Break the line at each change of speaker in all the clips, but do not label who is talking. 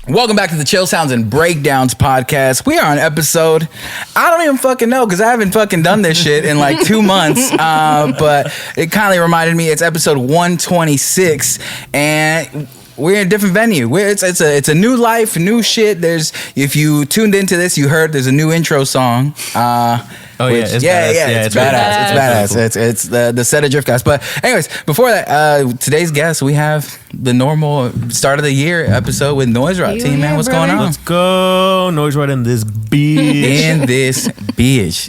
Welcome back to the Chill Sounds and Breakdowns podcast. We are on episode, I don't even fucking know because I haven't fucking done this shit in like 2 months. But it kindly reminded me it's episode 126 and we're in a different venue. It's a new life, new shit. If you tuned into this, you heard there's a new intro song.
It's badass.
It's badass. It's the set of Drift Guys. But anyways, before that, today's guest, we have the normal start of the year episode with NoiseROT team, man. What's going on?
Let's go. NoiseROT in this bitch.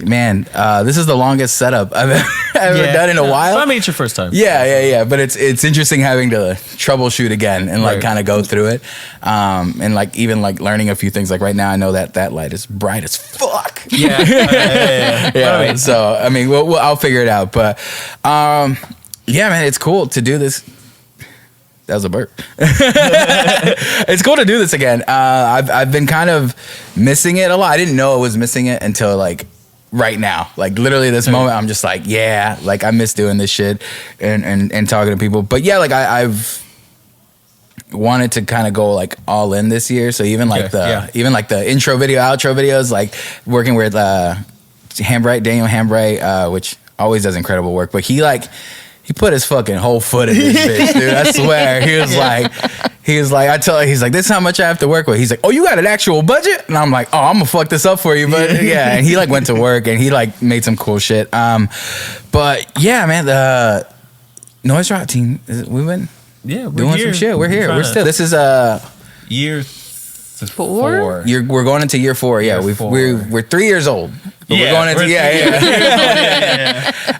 Man, this is the longest setup I've ever done in a while. I mean, it's your first time.
Yeah. But it's interesting having to troubleshoot again and like kind of go through it. And like even like learning a few things. Like right now, I know that light is bright as fuck. Yeah. So I mean, I'll figure it out. But yeah, man, it's cool to do this. That was a burp. It's cool to do this again. I've been kind of missing it a lot. I didn't know I was missing it until like right now. Like literally this moment, I'm just like, yeah, like I miss doing this shit and talking to people. But yeah, like I've wanted to kind of go like all in this year. So even like the intro video, outro videos, like working with Daniel Hambright, which always does incredible work. But he put his fucking whole foot in this bitch, dude. I swear. He was like, I tell her, he's like, this is how much I have to work with. He's like, oh, you got an actual budget? And I'm like, oh, I'm gonna fuck this up for you. But yeah, and he like went to work and he like made some cool shit. But yeah, man, the NoiseROT team, we've been doing some shit. We're here. We're still. This is
year 4.
We're going into year 4. Yeah, we're 3 years old. But we're going into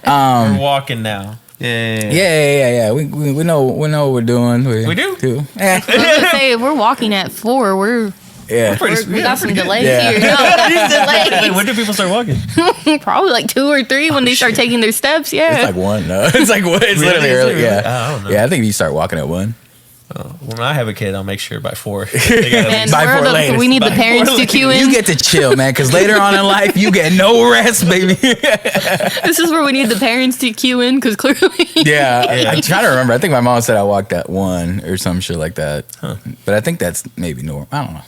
we're walking now.
Yeah. We know what we're doing.
We do.
I was gonna say we're walking at 4. We got some delays here. No, delays.
When do people start walking?
Probably like 2 or 3 when they start taking their steps. Yeah,
it's like 1. No, it's like 1. It's literally early. Yeah,
I don't know.
Yeah, I think you start walking at 1.
When I have a kid, I'll make sure by 4.
We need the parents to cue in.
You get to chill, man, because later on in life, you get no rest, baby.
This is where we need the parents to cue in, because clearly.
Yeah, I'm trying to remember. I think my mom said I walked at 1 or some shit like that. Huh. But I think that's maybe normal. I don't know.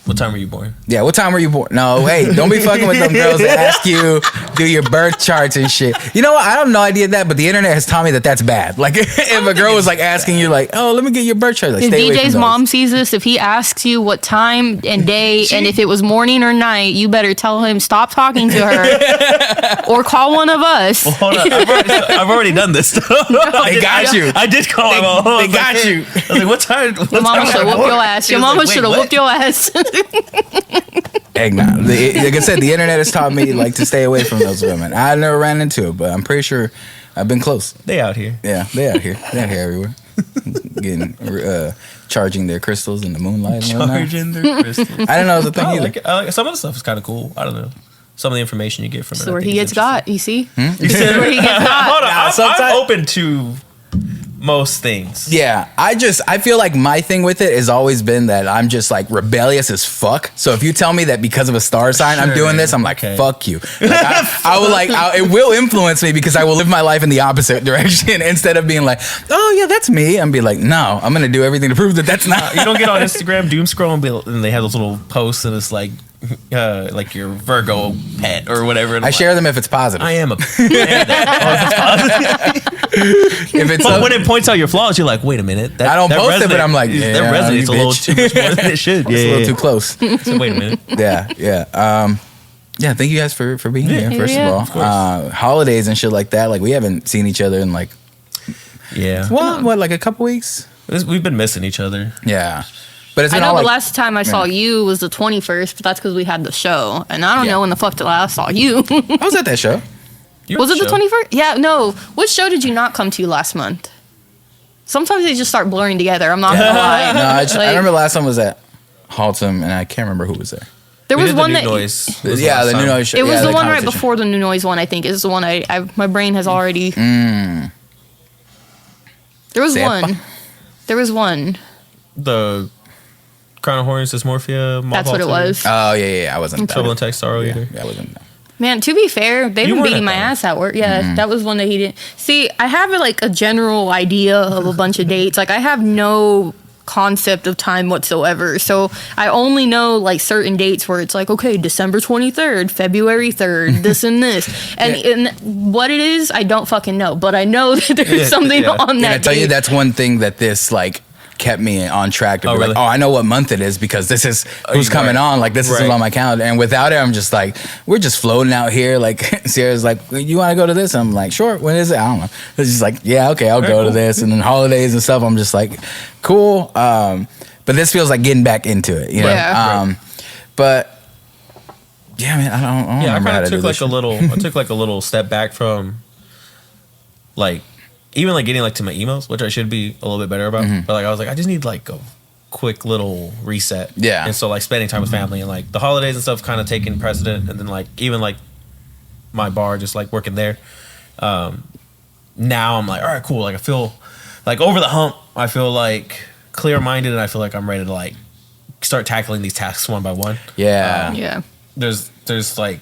What time were you born?
Yeah, what time were you born? No, hey, don't be fucking with them girls that ask you, do your birth charts and shit. You know what? I have no idea that, but the internet has taught me that that's bad. Like, if a girl was like asking you, like, oh, let me get your birth chart. Like,
if DJ's mom sees this, if he asks you what time and day, and if it was morning or night, you better tell him stop talking to her or call one of us.
Well, hold on. I've already done this.
They got you.
I did call my mom.
They got you.
I was like, what time?
Your mama should have whooped your ass. Your mama should have whooped your ass.
Heck nah. Like I said, the internet has taught me like to stay away from those women. I never ran into it, but I'm pretty sure I've been close.
They out here.
Yeah, they out here. They're out here everywhere. Getting charging their crystals in the moonlight.
Charging their crystals. I
didn't know it was a thing either.
Like some of the stuff is kind of cool. I don't know. Some of the information you get from it.
That's where he gets got. You see?
You said where he gets got. Hold on. I'm open to most things.
Yeah, I feel like my thing with it has always been that I'm just like rebellious as fuck. So if you tell me that because of a star sign I'm doing this, I'm like, fuck you. Like, I will it will influence me because I will live my life in the opposite direction instead of being like, oh yeah, that's me. I'm be like, no, I'm gonna do everything to prove that that's not.
You don't get on Instagram doom scroll and they have those little posts and it's like your Virgo pet or whatever.
I share them if it's positive.
I am a if it's but when it points out your flaws, you're like, wait a minute.
I don't post it, but I'm like, yeah,
that resonates a little too much more than it should.
It's a little too close.
So wait a minute.
Yeah. Thank you guys for being here. First of all, holidays and shit like that. Like we haven't seen each other in like like a couple weeks.
We've been missing each other.
Yeah. But it's
I know the last time I saw you was the 21st, but that's because we had the show. And I don't know when the fuck the last I saw you.
I was at that show.
Was it the 21st? Yeah, no. Which show did you not come to last month? Sometimes they just start blurring together. I'm not going to lie.
No, I remember last time was at Haltom, and I can't remember who was there.
There was one that...
Noise.
The New Noise show.
It was the one right before the New Noise one, I think. It's the one my brain has already... There was one. There was one.
The... Crown of Horns, Dysmorphia,
That's what it was.
Oh, yeah. I wasn't
Trouble in Text Sorrow either.
Yeah, I wasn't.
Man, to be fair, they've been beating my ass at work. Yeah, that was one that he didn't. See, I have like a general idea of a bunch of dates. Like, I have no concept of time whatsoever. So I only know like certain dates where it's like, okay, December 23rd, February 3rd, this and this. And what it is, I don't fucking know. But I know that there's something on that.
And I tell you, that's one thing that this like kept me on track to be
really?
like, oh, I know what month it is because this is who's coming on. Like this is on my calendar. And without it, I'm just like, we're just floating out here. Like Sierra's like, you want to go to this? I'm like, sure. When is it? I don't know. It's just like, yeah, okay, I'll go to this. And then holidays and stuff, I'm just like, cool. But this feels like getting back into it, you know?
Yeah.
But yeah, man, I don't
Yeah, I
remember how
kind
to
of took like a little step back from like even like getting like to my emails, which I should be a little bit better about. But like I was like, I just need like a quick little reset.
Yeah.
And so like spending time with family and like the holidays and stuff kind of taking precedent, and then like even like my bar, just like working there. Now I'm like, all right, cool. Like I feel like over the hump. I feel like clear minded, and I feel like I'm ready to like start tackling these tasks one by one.
Yeah.
There's like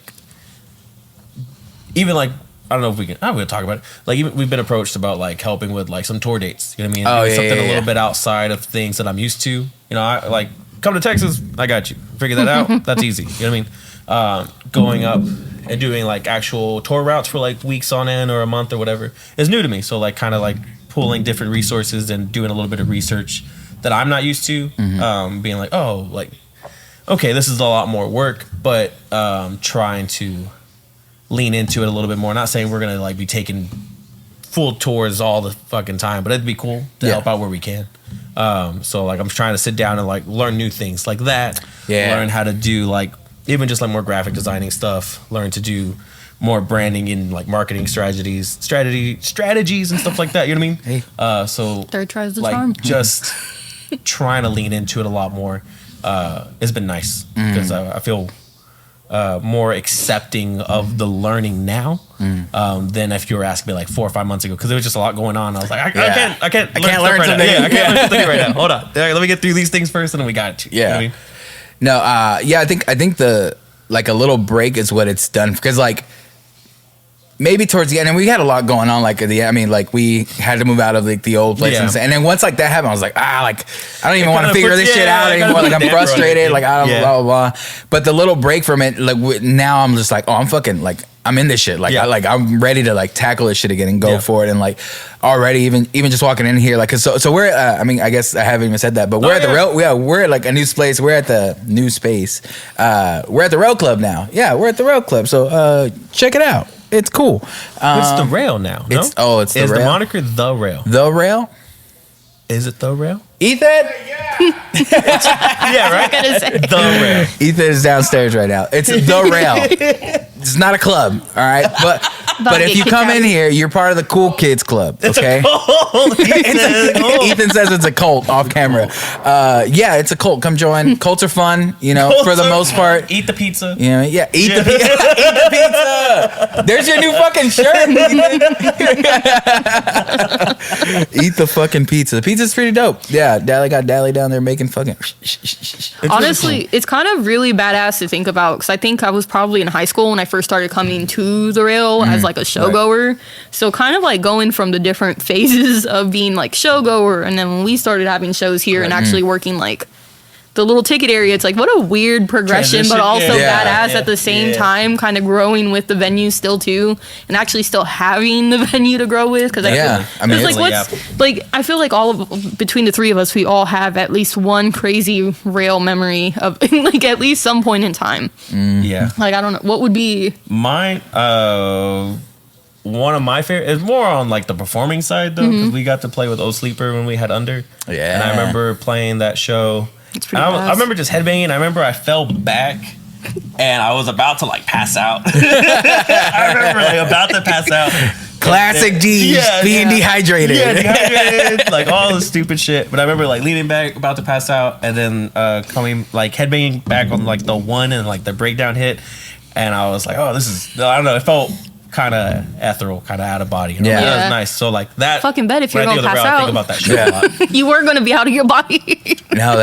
even like I don't know if I'm gonna talk about it. Like even we've been approached about like helping with like some tour dates. You know what I mean?
Oh, yeah,
something
yeah,
a little bit outside of things that I'm used to. You know, I like come to Texas. I got you. Figure that out. That's easy. You know what I mean? Going up and doing like actual tour routes for like weeks on end or a month or whatever is new to me. So like kind of like pulling different resources and doing a little bit of research that I'm not used to. Being like, oh, like okay, this is a lot more work, but trying to lean into it a little bit more. Not saying we're gonna like be taking full tours all the fucking time, but it'd be cool to help out where we can. So like I'm trying to sit down and like learn new things like that. Learn how to do like even just like more graphic designing stuff. Learn to do more branding and like marketing strategies and stuff like that. You know what I mean?
Hey.
So
Third tries the
like
charm.
just trying to lean into it a lot more. It's been nice because I feel more accepting of the learning now than if you were asking me like 4 or 5 months ago, because there was just a lot going on. I was like, I can't learn something. Yeah, I can't learn something right now. Hold on, let me get through these things first, and then we got it.
Yeah.
You know what I mean?
No, I think the like a little break is what it's done, because like maybe towards the end, and we had a lot going on. Like like we had to move out of like the old place, and then once like that happened, I was like, like I don't even want to figure this shit out anymore. Like I'm frustrated. Like I don't blah blah blah. But the little break from it, like now I'm just like, oh, I'm fucking like I'm in this shit. Like I'm ready to like tackle this shit again and go for it. And like already even just walking in here, like so we're I guess I haven't even said that, but we're at the rail. Yeah, we're at like a new place. We're at the new space. We're at the Rail Club now. Yeah, we're at the Rail Club. So check it out. It's cool.
It's the Rail now. No?
It's the Rail.
Is the moniker the Rail?
The Rail?
Is it the Rail?
Ethan?
Yeah, right. The Rail.
Ethan is downstairs right now. It's the Rail. It's not a club, all right? But if you come in here, you're part of the cool kids club, okay? Ethan says it's a cult off camera. Yeah, it's a cult. Come join. Cults are fun, you know, for the most part.
Eat the pizza.
You know, yeah, eat the pizza. Eat the pizza. There's your new fucking shirt. Eat the fucking pizza. The pizza's pretty dope. Yeah, Dally got Dally down there making fucking.
Honestly, it's kind of really badass to think about, because I think I was probably in high school when I first started coming to the Rail as like a showgoer. So kind of like going from the different phases of being like showgoer, and then when we started having shows here and actually working like the little ticket area, it's like what a weird progression, but also badass at the same time, kind of growing with the venue still too, and actually still having the venue to grow with. Because I feel like all of, between the three of us, we all have at least one crazy Rail memory of like at least some point in time.
Yeah,
like I don't know what would be
mine. One of my favorite is more on like the performing side though, because we got to play with O Sleeper when we had Under. Yeah, and I remember playing that show. I remember just headbanging. I remember I fell back and I was about to like pass out. I remember like about to pass out.
Classic G, being dehydrated.
Yeah, dehydrated, like all the stupid shit. But I remember like leaning back, about to pass out, and then coming like headbanging back on like the one and like the breakdown hit, and I was like, oh, this is, I don't know, it felt kind of ethereal, kind of out of body. You know? That was nice. So like that.
Fucking bet if you're gonna pass out.
I think about that shit a lot.
You were gonna be out of your body.
No, No,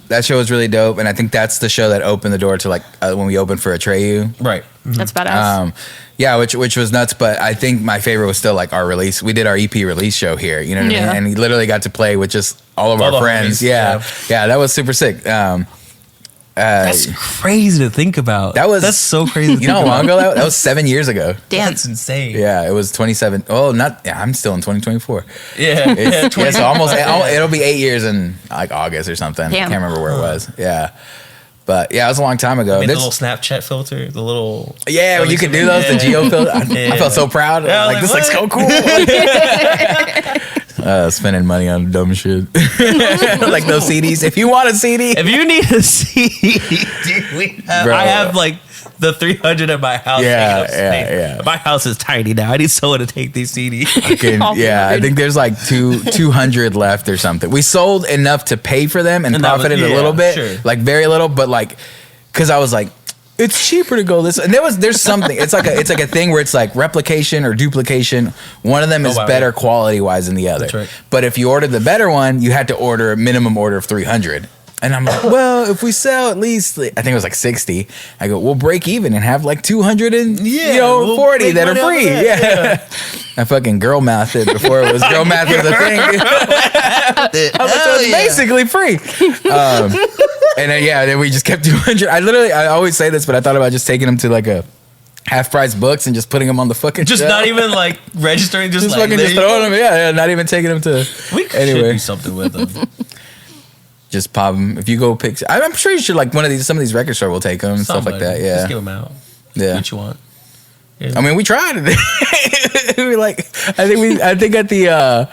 that show was really dope, and I think that's the show that opened the door to like when we opened for Atreyu.
Right.
That's badass.
Yeah, which was nuts, but I think my favorite was still like our release. We did our EP release show here, you know what I mean? And he literally got to play with just all of our friends. Yeah, that was super sick.
That's crazy to think about. That's so crazy.
You know how long ago that was? 7 years ago.
Damn,
that's insane.
Yeah, it was 27. Oh, not. Yeah, I'm still in 2024.
Yeah,
so almost. It'll be 8 years in like August or something.
Damn.
I can't remember where it was. Yeah. But yeah, it was a long time ago.
I mean, the little Snapchat filter, the little...
Yeah, when you could do those, the geo filter. I felt so proud.
Yeah,
like, this looks so cool. Spending money on dumb shit. Like those CDs. If you want a CD.
If you need a CD, dude, I have like the 300 at my house.
Yeah.
My house is tiny now. I need someone to take these CDs.
I think there's like 200 left or something. We sold enough to pay for them and profited a little bit, like very little, but like, because I was like, it's cheaper to go this. And there's something. It's like a thing where it's like replication or duplication. One of them is better quality wise than the other.
That's right.
But if you ordered the better one, you had to order a minimum order of 300. And I'm like, well, if we sell at least, I think it was like 60, I go, we'll break even and have like 240 that are free. Yeah. I fucking girl mathed it before it was girl math was a thing. I was like, so it's basically free. And then we just kept 200. I always say this, but I thought about just taking them to like a half price books and just putting them on the fucking
just
shelf.
Not even like registering, just like
fucking just throwing them. Yeah, not even taking them to.
We could do something with them.
Just pop them. If you go pick, I'm sure you should like some of these record store will take them and stuff like that. Yeah,
just give them out.
Yeah,
what you want. Yeah.
I mean, we tried it. We like, I think at the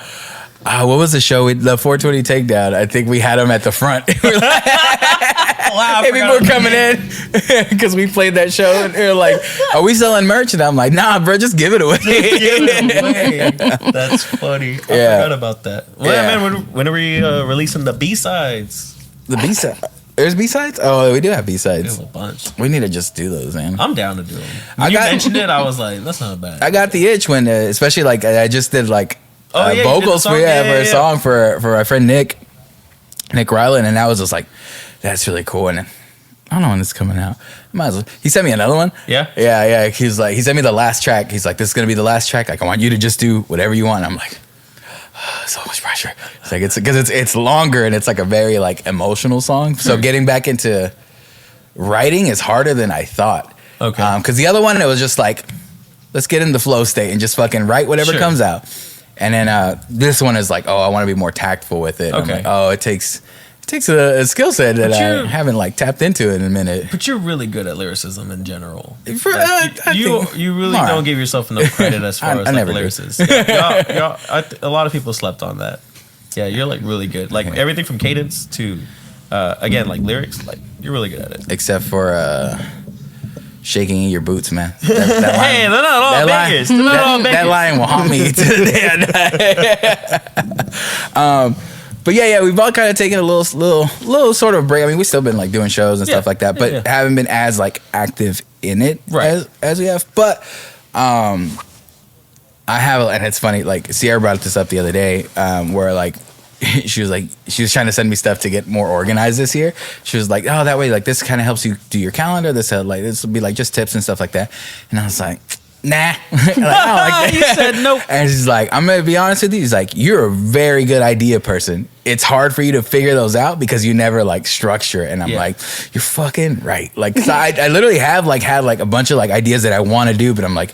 what was the show? The 420 takedown. I think we had them at the front. We're like, hey, people were coming in because we played that show, and they're like, "Are we selling merch?" And I'm like, "Nah, bro, just give it away."
That's funny. I forgot about that. Well, man, when are we releasing the B-sides?
The B-side. There's B-sides? Oh, we do have B-sides.
We have a bunch.
We need to just do those, man.
I'm down to do them. When you mentioned it, I was like, that's not bad.
I got the itch when, especially like I just did like vocals for a song for my friend Nick Ryland, and that was just like, that's really cool. And I don't know when this is coming out. Might as well. He sent me another one. Yeah. He's like, he sent me the last track. He's like, this is gonna be the last track. Like, I want you to just do whatever you want. And I'm like, so much pressure. It's like it's longer and it's like a very like emotional song. So getting back into writing is harder than I thought.
Okay.
Because the other one, it was just like, let's get in the flow state and just fucking write whatever comes out. And then this one is like, I want to be more tactful with it.
Okay.
I'm like, it takes a skill set that I haven't like tapped into in a minute.
But you're really good at lyricism in general. You really
Mara.
Don't give yourself enough credit as far as like lyricists. A lot of people slept on that. Yeah, you're like really good. Like everything from cadence to again like lyrics. Like you're really good at it.
Except for shaking in your boots, man.
Hey, they're not all bangers.
That line will haunt me to the day I die. But yeah, we've all kind of taken a little sort of break. I mean, we've still been like doing shows and stuff like that, but haven't been as like active in it as we have. But I have, and it's funny. Like Sierra brought this up the other day, where like she was trying to send me stuff to get more organized this year. She was like, that way, like this kind of helps you do your calendar. This will be like just tips and stuff like that. And I was like, nah. Like,
you said nope.
And she's like, I'm gonna be honest with you. He's like, you're a very good idea person. It's hard for you to figure those out because you never like structure. And I'm like, you're fucking right. Like, so I literally have like had like a bunch of like ideas that I want to do, but I'm like,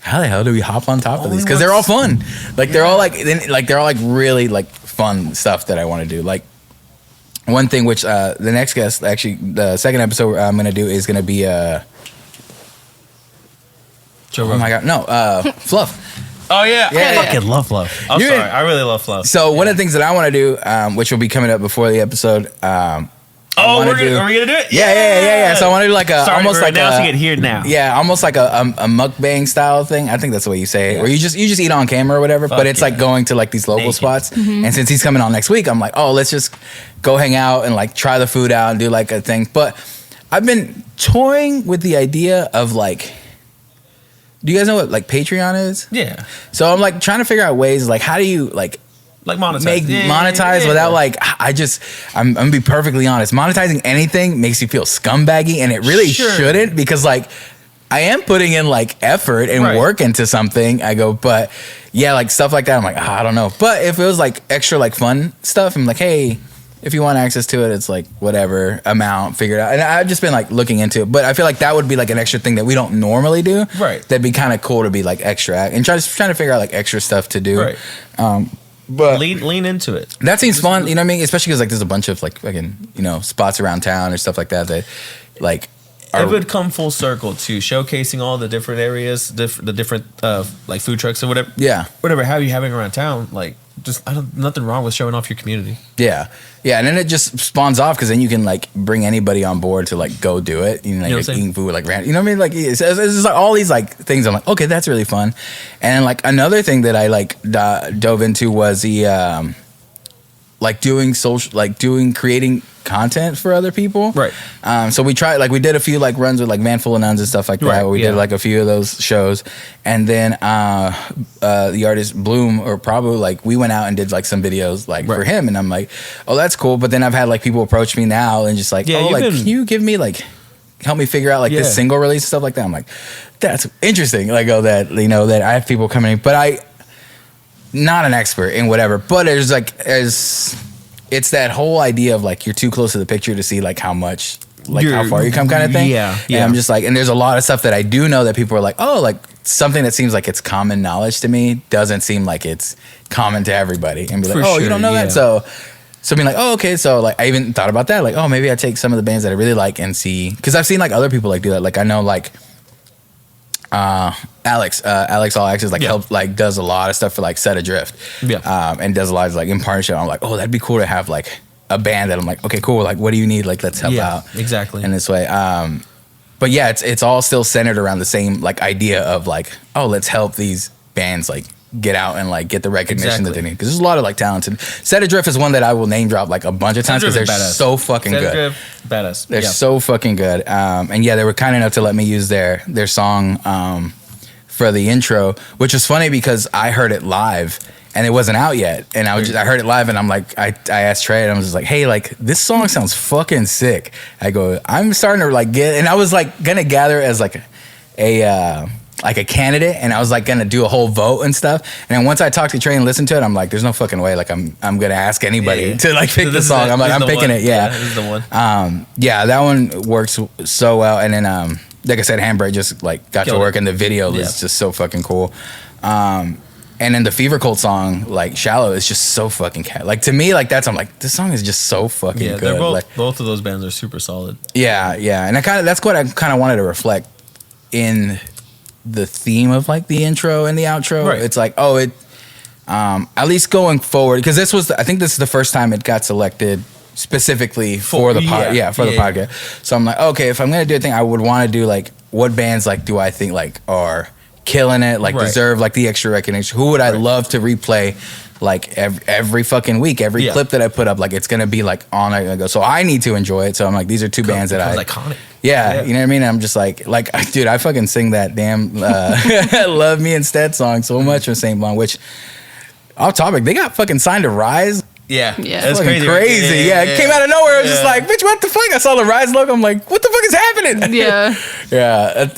how the hell do we hop on top of these? Because they're all fun. Like they're all like really like fun stuff that I want to do. Like one thing which the next guest, actually the second episode I'm gonna do is gonna be oh my god, no, Fluff.
Oh yeah, I fucking love Fluff. I'm sorry, I really love Fluff.
So one of the things that I want to do, which will be coming up before the episode,
are we gonna do it?
Yeah. So I want to do like almost like
announcing it here now.
Yeah, almost like a mukbang style thing. I think that's the way you say it, where you just eat on camera or whatever. But it's like going to like these local spots. Mm-hmm. And since he's coming on next week, I'm like, let's just go hang out and like try the food out and do like a thing. But I've been toying with the idea of like, do you guys know what like Patreon is?
Yeah.
So I'm like trying to figure out ways like how do you like
like monetize,
monetize without like I'm gonna be perfectly honest. Monetizing anything makes you feel scumbaggy, and it really shouldn't, because like I am putting in like effort and work into something. I go, but yeah, like stuff like that, I'm like, I don't know. But if it was like extra like fun stuff, I'm like, hey, if you want access to it, it's like whatever amount, figure it out. And I've just been like looking into it, but I feel like that would be like an extra thing that we don't normally do.
Right.
That'd be kind of cool to be like extra and trying to figure out like extra stuff to do.
Right. But lean into it.
That seems fun, you know what I mean? Especially because like there's a bunch of like fucking, you know, spots around town or stuff like that like
it would come full circle to showcasing all the different areas, the different like food trucks or whatever.
Yeah.
Whatever have you having around town, like just nothing wrong with showing off your community.
Yeah. Yeah, and then it just spawns off, because then you can like bring anybody on board to like go do it. You know, like eating food like random. You know what I mean? Like it's just like all these like things. I'm like, okay, that's really fun. And like another thing that I like dove into was the like creating content for other people.
Right.
So we did a few like runs with like Man Full of Nuns and stuff like that. Where we did like a few of those shows, and then the artist Bloom, or probably like we went out and did like some videos like for him, and I'm like, oh, that's cool. But then I've had like people approach me now and just like, can you give me like, help me figure out like this single release stuff like that. I'm like, that's interesting. Like, that, you know, that I have people coming in, but not an expert in whatever, but it's that whole idea of like you're too close to the picture to see like how much, like how far you come kind of thing.
Yeah.
And I'm just like, and there's a lot of stuff that I do know that people are like, oh, like something that seems like it's common knowledge to me doesn't seem like it's common to everybody, and be like, you don't know that. So being like, oh, okay. So like I even thought about that. Like, oh, maybe I take some of the bands that I really like and see, because I've seen like other people like do that. Like I know like Alex All Access helps, like does a lot of stuff for like Set Adrift, and does a lot of like in partnership. I'm like, oh, that'd be cool to have like a band that I'm like, okay, cool, like what do you need, like let's help out
exactly
in this way. But yeah, it's all still centered around the same like idea of like, oh, let's help these bands like get out and like get the recognition that they need, because there's a lot of like talented. Set Adrift is one that I will name drop like a bunch of times because they're so fucking good.
Badass.
They're so fucking good. And yeah, they were kind enough to let me use their song for the intro, which was funny because I heard it live and it wasn't out yet, and I heard it live, and I'm like, I asked Trey, and I was just like, hey, like this song sounds fucking sick. I go, I'm starting to like get, and I was like gonna gather as like a candidate, and I was like gonna do a whole vote and stuff. And then once I talked to Trey and listened to it, I'm like, there's no fucking way like I'm gonna ask anybody to like pick the song. I'm like, I'm picking it. Yeah,
this is the one.
That one works so well. And then like I said, Handbrake just like got to work, and the video is just so fucking cool. And then the Fever Cult song, like Shallow, is just so fucking like to me, like I'm like, this song is just so fucking good.
They're both,
like,
both of those bands are super solid.
Yeah, and that's what I kind of wanted to reflect in the theme of like the intro and the outro. Right. It's like, at least going forward, because I think this is the first time it got selected specifically for the podcast. So I'm like, okay, if I'm gonna do a thing, I would want to do like, what bands like do I think like are killing it, like deserve like the extra recognition? Who would I love to replay like every fucking week, every clip that I put up, like it's gonna be like on I go. So I need to enjoy it. So I'm like, these are two bands that
iconic.
Yeah, you know what I mean? I'm just like, dude, I fucking sing that damn Love Me Instead song so much from St. Blanc, which, off topic, they got fucking signed to Rise.
Yeah.
That's crazy. Yeah, it came out of nowhere. I was just like, bitch, what the fuck? I saw the Rise logo. I'm like, what the fuck is happening?
Yeah.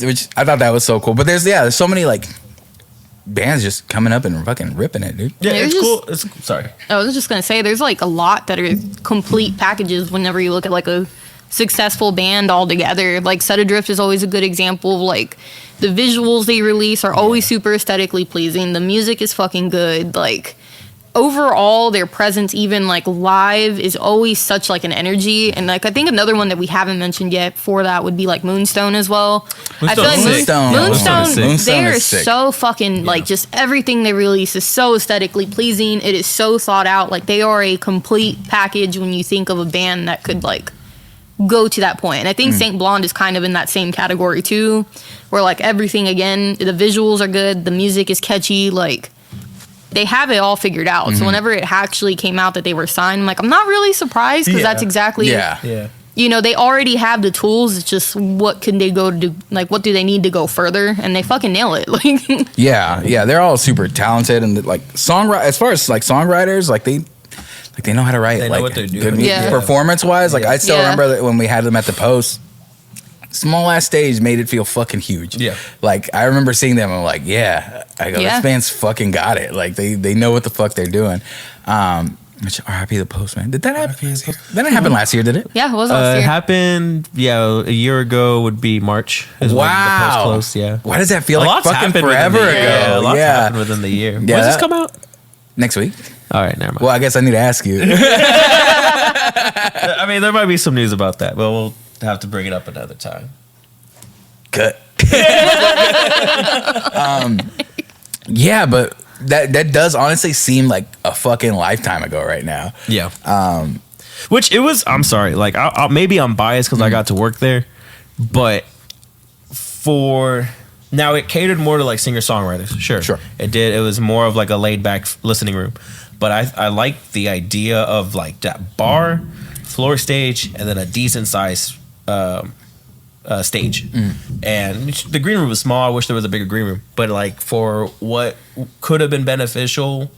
Which I thought that was so cool. But there's so many like bands just coming up and fucking ripping it, dude.
Yeah, it's cool. Sorry.
I was just gonna say, there's like a lot that are complete packages whenever you look at like a successful band all together. Like Set Adrift is always a good example of like the visuals they release are always super aesthetically pleasing. The music is fucking good. Like overall, their presence, even like live, is always such like an energy. And like I think another one that we haven't mentioned yet for that would be like Moonstone as well. I feel like Moonstone they are so fucking like, just everything they release is so aesthetically pleasing. It is so thought out. Like they are a complete package when you think of a band that could like go to that point. And I think Saint Blonde is kind of in that same category too, where like everything, again, the visuals are good, the music is catchy, like they have it all figured out. So whenever it actually came out that they were signed, I'm like, I'm not really surprised, because that's exactly you know, they already have the tools. It's just what can they go to do? Like, what do they need to go further? And they fucking nail it. Like,
yeah, they're all super talented and like as far as like songwriters, like they know how to write.
They know
like,
what they're doing.
Performance wise, like I still remember that when we had them at the Post. Small ass stage made it feel fucking huge. Yeah. Like I remember seeing them, I'm like, this band's fucking got it. Like they know what the fuck they're doing. RIP the Post, man. Did that happen? That didn't happen last year, did it?
Yeah, it was last year.
It happened, a year ago would be March. Is when the Post closed, yeah.
Why does that feel like fucking forever ago?
Yeah, a lot's happened within the year. When does this come out?
Next week.
All right, never mind.
Well, I guess I need to ask you.
I mean, there might be some news about that, but we'll have to bring it up another time.
Cut. Yeah, but that does honestly seem like a fucking lifetime ago right now.
Yeah. Which it was. I'm sorry. Like, maybe I'm biased because I got to work there, but now it catered more to like singer songwriters. Sure. It did. It was more of like a laid back listening room, but I like the idea of like that bar, floor stage, and then a decent size stage. And the green room was small. I wish there was a bigger green room, but like for what could have been beneficial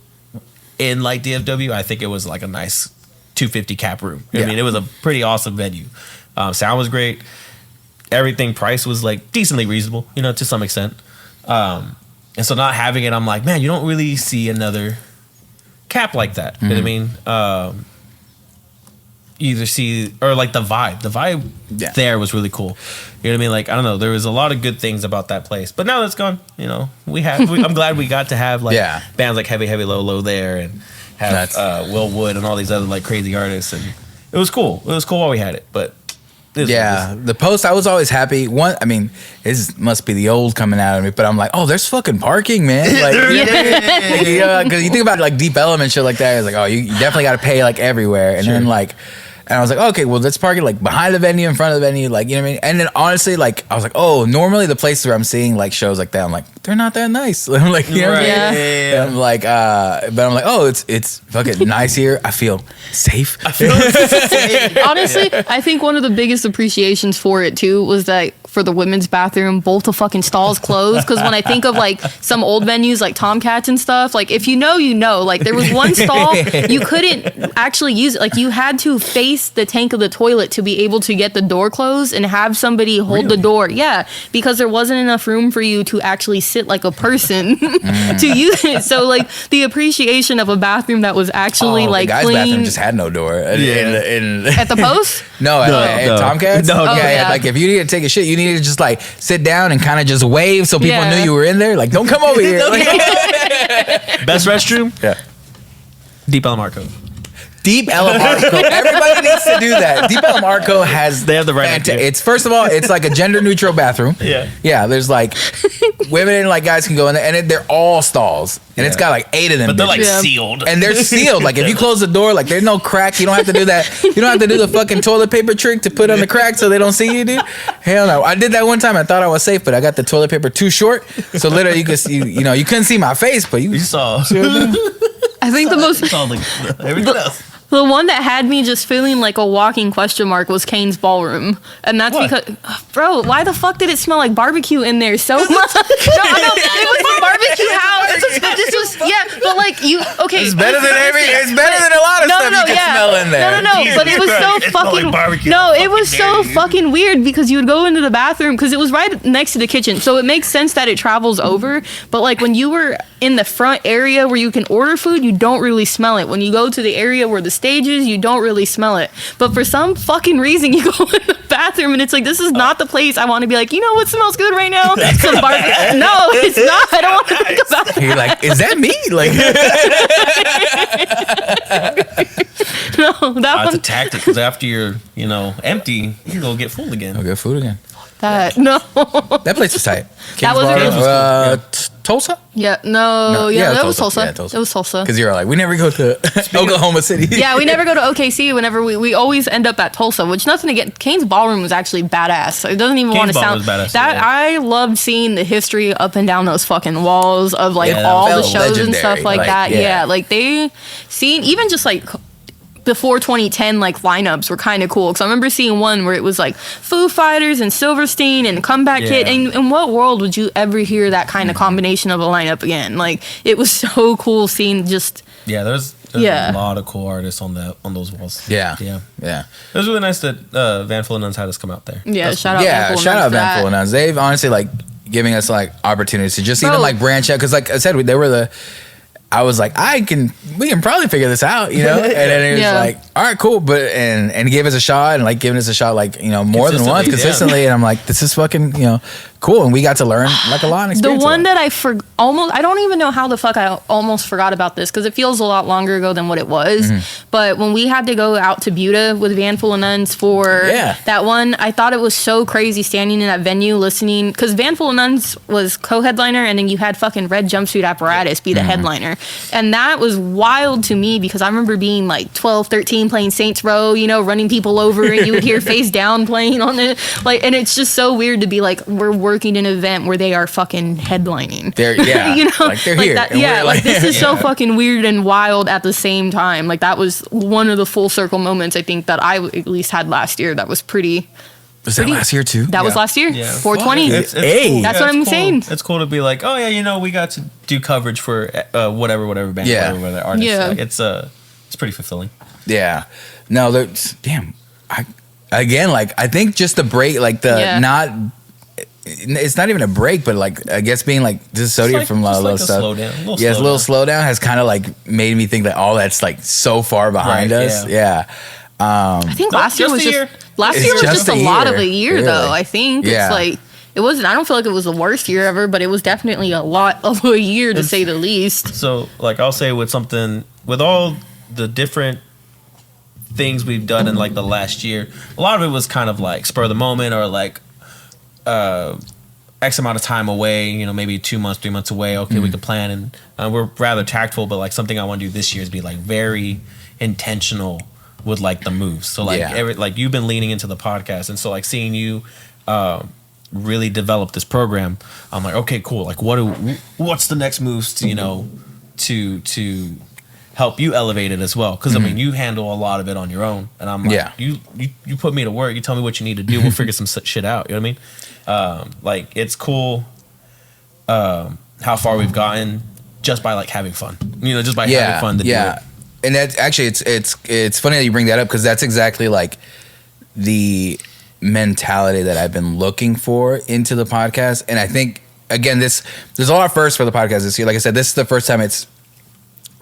in like DFW, I think it was like a nice 250 cap room. I mean, it was a pretty awesome venue. Sound was great. Everything price was like decently reasonable, to some extent. And so not having it, I'm like, man, you don't really see another cap like that. You know what I mean? Either see or like the vibe there was really cool. You know what I mean? Like, I don't know, there was a lot of good things about that place, but now that's gone. I'm glad we got to have like bands like Heavy Heavy Low Low there and have Will Wood and all these other like crazy artists, and it was cool while we had it. But
the Post, I was always happy. This must be the old coming out of me, but I'm like, oh, there's fucking parking, man. Like, because you think about like Deep Element shit like that. It's like, oh, you definitely got to pay like everywhere, and then like. And I was like, okay, well, let's park it like behind the venue, in front of the venue, like, you know what I mean? And then honestly, like, I was like, oh, normally the places where I'm seeing like shows like that, I'm like, they're not that nice. I'm like, you know what I mean? Yeah. I'm like, but I'm like, oh, it's fucking nice here. I feel safe.
Honestly, I think one of the biggest appreciations for it too was that for the women's bathroom, both the fucking stalls closed. Because when I think of like some old venues like Tomcats and stuff, like if you know, like there was one stall you couldn't actually use it. Like you had to face the tank of the toilet to be able to get the door closed and have somebody hold the door. Yeah, because there wasn't enough room for you to actually sit like a person to use it. So like the appreciation of a bathroom that was actually like
the guys'
clean.
bathroom just had no door.
At the Post?
No, at Tomcats? No. Yeah, like if you need to take a shit, you need to just like sit down and kind of just wave so people knew you were in there. Like, don't come over here.
Best restroom?
Yeah.
Deep El Marco.
Deep El Marco. Everybody needs to do that. Deep El Marco has.
They have the right idea.
It's first of all, it's like a gender neutral bathroom. Yeah. There's like women and like guys can go in there, and they're all stalls, and it's got like 8 of them.
But they're like sealed,
and they're sealed. Like if you close the door, like there's no crack. You don't have to do that. You don't have to do the fucking toilet paper trick to put on the crack so they don't see you, dude. Hell no. I did that one time. I thought I was safe, but I got the toilet paper too short, so literally you could see, you couldn't see my face, but you
saw.
I think the most.
Everything else.
The one that had me just feeling like a walking question mark was Kane's Ballroom. And that's because, bro, why the fuck did it smell like barbecue in there so much? No, I know, it was a barbecue house. But like
It's better than a lot of stuff you can smell in there.
No, but it was so fucking, it was so fucking weird because you would go into the bathroom because it was right next to the kitchen. So it makes sense that it travels over. But like when you were in the front area where you can order food, you don't really smell it. When you go to the area where the stages, you don't really smell it. But for some fucking reason, you go in the bathroom and it's like, this is not the place I want to be like, you know what smells good right now? Some barbecue. No, it's not. I don't want to think about it.
You're like, is that me? Like,
no,
that's a tactic because after you're, empty, you go get full again.
I'll get food again.
That
place was tight.
That was a good
Tulsa?
Yeah, it was Tulsa.
Yeah, Tulsa.
It was Tulsa.
Because you're like, we never go to Oklahoma City.
Yeah, we never go to OKC. Whenever we always end up at Tulsa, which nothing to get. Kane's Ballroom was actually badass. So it doesn't even want to sound
badass,
that. I loved seeing the history up and down those fucking walls of like all the shows and stuff like that. Yeah, like they seen even just like before 2010 like lineups were kind of cool, because I remember seeing one where it was like Foo Fighters and Silverstein and Comeback Kid, and in what world would you ever hear that kind of combination of a lineup again? Like, it was so cool seeing just
there's a lot of cool artists on those walls.
Yeah.
It was really nice that Van Full of Nuns had us come out there.
Shout out Van Full of
Nuns. They've honestly like giving us like opportunities to just even like branch out, because like I said, they were I was like, we can probably figure this out, you know? And then it was like, all right, cool. But, and he gave us a shot, and like giving us a shot, like, you know, more than once consistently. And I'm like, this is fucking, you know, cool. And we got to learn like a lot.
The one that I don't even know how the fuck I almost forgot about this, because it feels a lot longer ago than what it was. But when we had to go out to Buda with Van Full of Nuns for that one, I thought it was so crazy standing in that venue listening, because Van Full of Nuns was co-headliner, and then you had fucking Red Jumpsuit Apparatus be the headliner. And that was wild to me, because I remember being like 12, 13 playing Saints Row, you know, running people over, and you would hear Face Down playing on it. Like, and it's just so weird to be like, we're working an event where they are fucking headlining.
You know, like they're
like
here.
That, like this is so fucking weird and wild at the same time. Like, that was one of the full circle moments I think that I at least had last year. That was pretty.
Was that last year too?
That was last year. 420.
It's cool.
That's what I'm saying.
It's cool to be like, oh yeah, you know, we got to do coverage for whatever band, whatever artist.
Yeah.
Like, it's pretty fulfilling.
Yeah. No, damn. I think just the break, like it's not even a break, but like I guess being like dissociated from a lot of stuff.
Slow down.
A little slowdown has kind of like made me think that all that's like so far behind us. Yeah.
I think last year was just a lot of a year, though. I think it's like, it wasn't. I don't feel like it was the worst year ever, but it was definitely a lot of a year, to say the least.
So, like, I'll say with all the different things we've done in like the last year, a lot of it was kind of like spur of the moment, or like X amount of time away, you know, maybe 2 months, 3 months away. Okay, we could plan, and we're rather tactful, but like something I want to do this year is be like very intentional with like the moves. So like like you've been leaning into the podcast, and so like seeing you really develop this program, I'm like, okay, cool. Like what's the next moves to, you know, to help you elevate it as well? Because I mean, you handle a lot of it on your own, and I'm like, you put me to work. You tell me what you need to do. We'll figure some shit out. You know what I mean? Like, it's cool how far we've gotten just by like having fun. You know, just by having fun to do it.
And that's actually, it's funny that you bring that up, because that's exactly like the mentality that I've been looking for into the podcast. And I think, again, there's a lot of firsts for the podcast this year. Like I said, this is the first time it's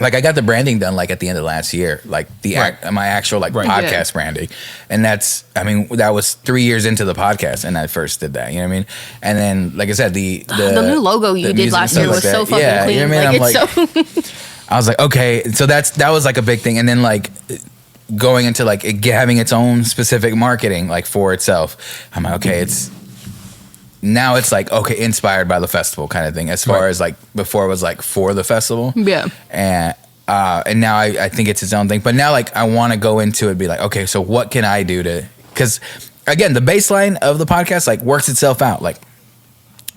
like I got the branding done like at the end of last year, like my actual like podcast branding. And that's, I mean, that was 3 years into the podcast, and I first did that, you know what I mean? And then, like I said, the
new logo you did last year was so fucking clean.
You know what I mean? Like, I was like, okay, so that was like a big thing. And then like going into like having its own specific marketing like for itself, I'm like, okay, it's like, okay, inspired by the festival kind of thing, as far as like before it was like for the festival. And now I think it's its own thing. But now like I want to go into it and be like, okay, so what can I do to, because again, the baseline of the podcast like works itself out. Like,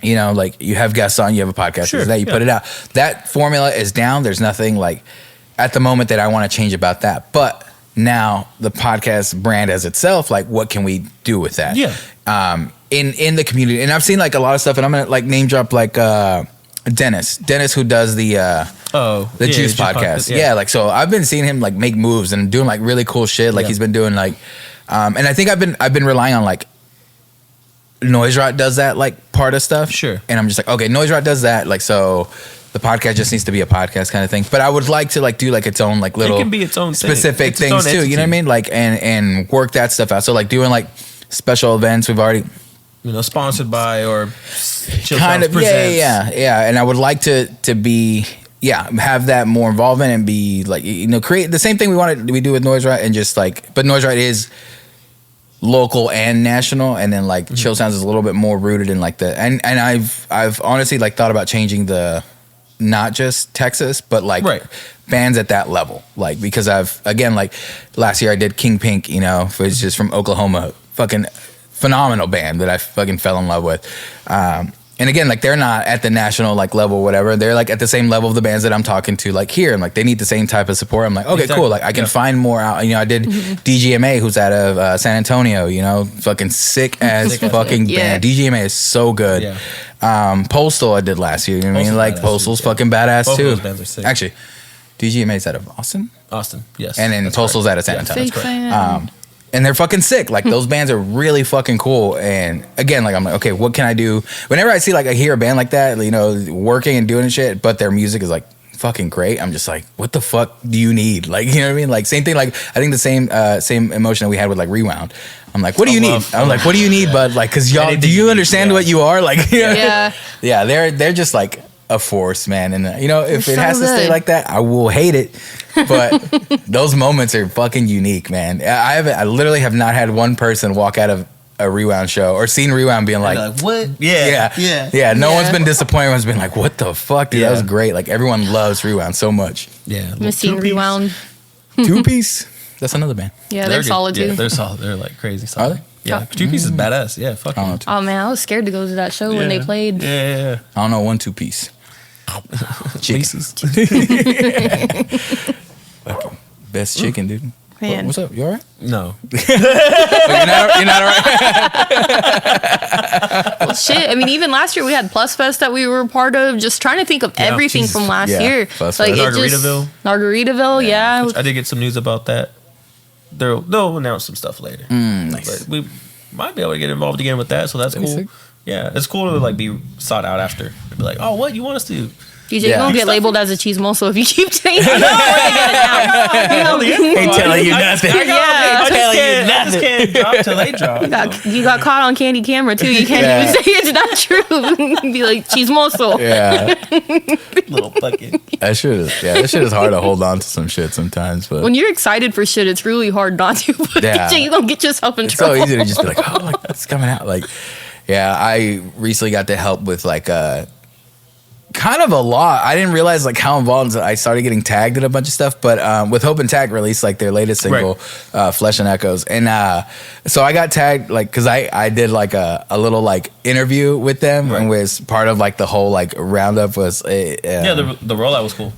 you know, like you have guests on, you have a podcast, you put it out. That formula is down. There's nothing like at the moment that I want to change about that. But now the podcast brand as itself, like what can we do with that? In the community. And I've seen like a lot of stuff, and I'm gonna like name drop like Dennis who does the Juice podcast. Like, so I've been seeing him like make moves and doing like really cool shit. Like he's been doing like and I think I've been relying on like NoiseROT does that like part of stuff. And I'm just like, okay, NoiseROT does that. Like, so the podcast just needs to be a podcast kind of thing. But I would like to like do like its own like little,
it can be its own
specific things too. Entity. You know what I mean? Like and work that stuff out. So like doing like special events, we've already,
you know, sponsored by or
kind of presents. And I would like to be have that more involvement and be like, you know, create the same thing we do with NoiseROT, and just like, but NoiseROT is local and national, and then like Chill Sounds is a little bit more rooted in like the and I've honestly like thought about changing the not just Texas but like bands at that level, like, because I've again like last year I did King Pink, you know, it's just from Oklahoma, fucking phenomenal band that I fucking fell in love with, and again, like they're not at the national like level, whatever. They're like at the same level of the bands that I'm talking to, like here, and like they need the same type of support. I'm like, okay, cool. Like I can find more out. You know, I did DGMA, who's out of San Antonio. You know, fucking sick as fucking band. DGMA is so good. Yeah. Postal I did last year. You know what I mean? Like Postal's fucking badass
both
too.
Those bands are sick.
Actually, DGMA's out of Austin.
Yes.
And then Postal's out of San Antonio.
That's correct.
And they're fucking sick. Like those bands are really fucking cool. And again, like I'm like, okay, what can I do? Whenever I see like I hear a band like that, you know, working and doing shit, but their music is like fucking great. I'm just like, what the fuck do you need? Like, you know what I mean? Like same thing. Like I think the same emotion that we had with like Rewound. I'm like, what do you need? I'm like, what do you need? But like, cause y'all, do you understand what you are? Like, you know? Yeah. They're just like a force, man. And you know, if it has to stay like that, I will hate it. But those moments are fucking unique, man. I literally have not had one person walk out of a Rewound show or seen Rewound being like
what?
Yeah. No one's been disappointed. Everyone's been like, what the fuck, dude? That was great. Like everyone loves Rewound so much.
Yeah.
Missing Rewound.
2-Piece. That's another band.
Yeah, they're solid too.
Yeah, they're solid. They're like crazy solid.
Are they?
Yeah, 2-Piece is badass. Yeah, fuck.
Oh man, I was scared to go to that show when they played.
Yeah.
I don't know 2-Piece.
Chickens.
Best chicken, dude.
Man.
What's up? You all right?
No.
You're not all right?
Well, shit. I mean, even last year we had Plus Fest that we were a part of. Just trying to think of everything from last year.
Like
Margaritaville, yeah.
I did get some news about that. They'll announce some stuff later.
Nice.
But we might be able to get involved again with that, so that's cool. Sick. Yeah, it's cool to like be sought out after. Be like, oh, what you want us to do?
DJ, you're gonna get labeled as a chismoso if you keep saying it.
Ain't telling you nothing.
I just can't drop till they drop.
You got caught on candy camera too. You can't even say it's not true. Be like chismoso.
Yeah.
Little bucket.
That shit is hard to hold on to some shit sometimes. But
when you're excited for shit, it's really hard not to. But you're gonna get yourself in trouble.
It's so easy to just be like, oh, like it's coming out. Like, yeah, I recently got to help with like kind of a lot. I didn't realize like how involved I started getting tagged in a bunch of stuff, but with Hope and Tag released like their latest single, Flesh and Echoes, and so I got tagged like because I did like a little like interview with them, and was part of like the whole like roundup was the
rollout was cool.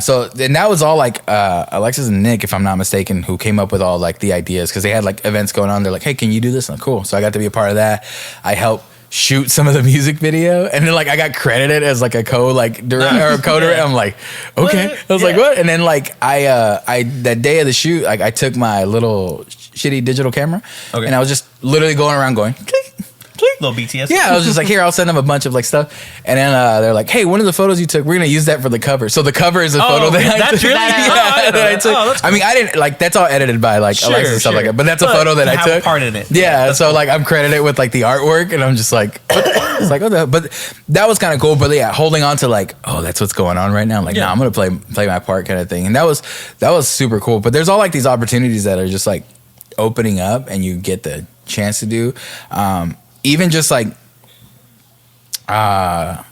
So and that was all like Alexis and Nick, if I'm not mistaken, who came up with all like the ideas because they had like events going on. They're like, hey, can you do this? And I'm like, cool. So I got to be a part of that. I helped shoot some of the music video, and then like I got credited as like a director or co-director. I'm like, okay. What? I was like, what? And then like I that day of the shoot, like I took my little shitty digital camera, and I was just literally going around going click, click.
Little BTS.
Yeah, I was just like, here, I'll send them a bunch of like stuff, and then they're like, hey, one of the photos you took, we're gonna use that for the cover. So the cover is a photo that I took.
Really?
That I took. Oh, cool. I mean, I didn't like that's all edited by like Alexa and stuff like that, but that's a photo that I took.
Part in it.
Yeah, so cool. Like I'm credited with like the artwork, and I'm just like, it's like, oh, but that was kind of cool. But yeah, holding on to like, oh, that's what's going on right now. I'm like, nah, I'm gonna play my part, kind of thing, and that was super cool. But there's all like these opportunities that are just like opening up, and you get the chance to do, even just like. I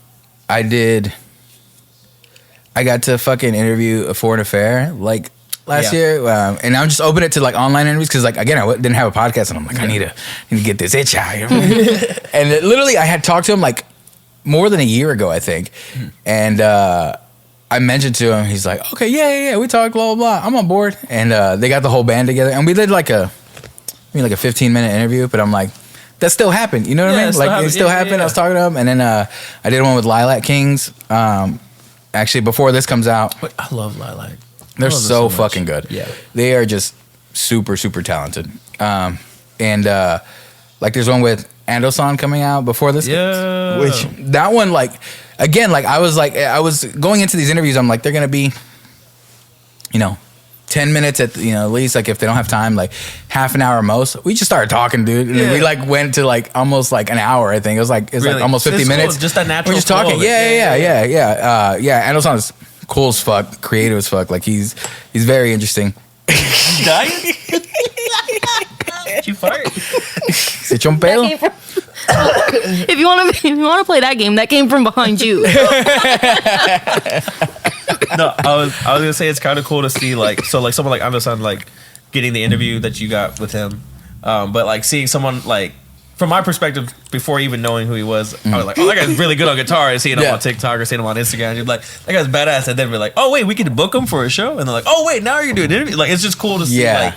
got to fucking interview a Foreign Affair like last year, and I'm just open it to like online interviews because like again I didn't have a podcast, and I'm like I need to get this itch out here. And literally I had talked to him like more than a year ago, I think, and I mentioned to him, he's like, okay, yeah, we talked, blah blah blah, I'm on board, and they got the whole band together, and we did like a 15-minute interview, but I'm like. That still happened, you know what I mean? Like it still happened. Yeah. I was talking to him, and then I did one with Lilac Kings. Actually, before this comes out,
I love Lilac.
They're so fucking good.
Yeah,
they are just super super talented. And like there's one with Andosan coming out before this.
Yeah,
which that one like again like I was going into these interviews. I'm like they're gonna be, 10 minutes at least, like if they don't have time, like half an hour most. We just started talking, dude, and we like went to like almost like an hour. I think it was like really? Like almost 50 minutes.
Cool. Just that natural.
We're just talking. Yeah. Anderson is cool as fuck, creative as fuck. Like he's very interesting.
Dying? You fired?
Se echó un pedo.
If you want to play that game, that came from behind you.
No, I was gonna say it's kind of cool to see like someone like Anderson like getting the interview that you got with him, but like seeing someone like from my perspective, before even knowing who he was, I was like, oh, that guy's really good on guitar. And seeing him on TikTok or seeing him on Instagram, you're like, that guy's badass. And then we're like, oh wait, we can book him for a show. And they're like, oh wait, now you're doing interviews. Like, it's just cool to see like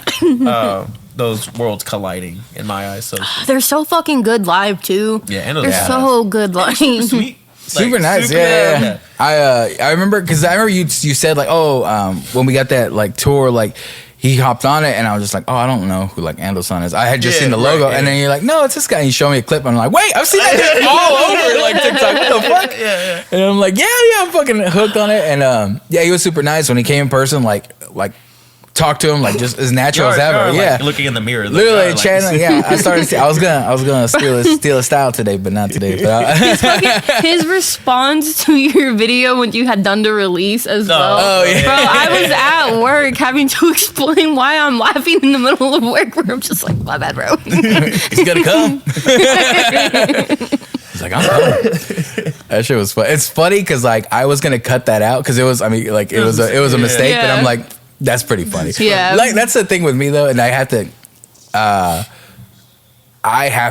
those worlds colliding in my eyes. So
they're so fucking good live too.
Yeah, and
they're so good live.
Sweet.
Super nice, yeah. I remember because I remember you said like, when we got that like tour, like he hopped on it, and I was just like, oh, I don't know who like Anderson is. I had just seen the logo, and then you're like, no, it's this guy. And you show me a clip, and I'm like, wait, I've seen that all over like TikTok. What the fuck? Yeah. And I'm like, yeah, I'm fucking hooked on it. And he was super nice when he came in person, like. Talk to him like just as natural as ever.
Like looking in the mirror,
literally channeling. I started. I was gonna steal his style today, but not today. But
his response to your video when you had done the release as well.
Oh yeah,
bro. I was at work having to explain why I'm laughing in the middle of work. Where I'm just like, my bad, bro.
He's gonna come. He's like, I'm coming. That shit was fun. It's funny because like I was gonna cut that out because it was. I mean, like it was a mistake, but I'm like. That's pretty funny.
Yeah.
Like that's the thing with me though, and I have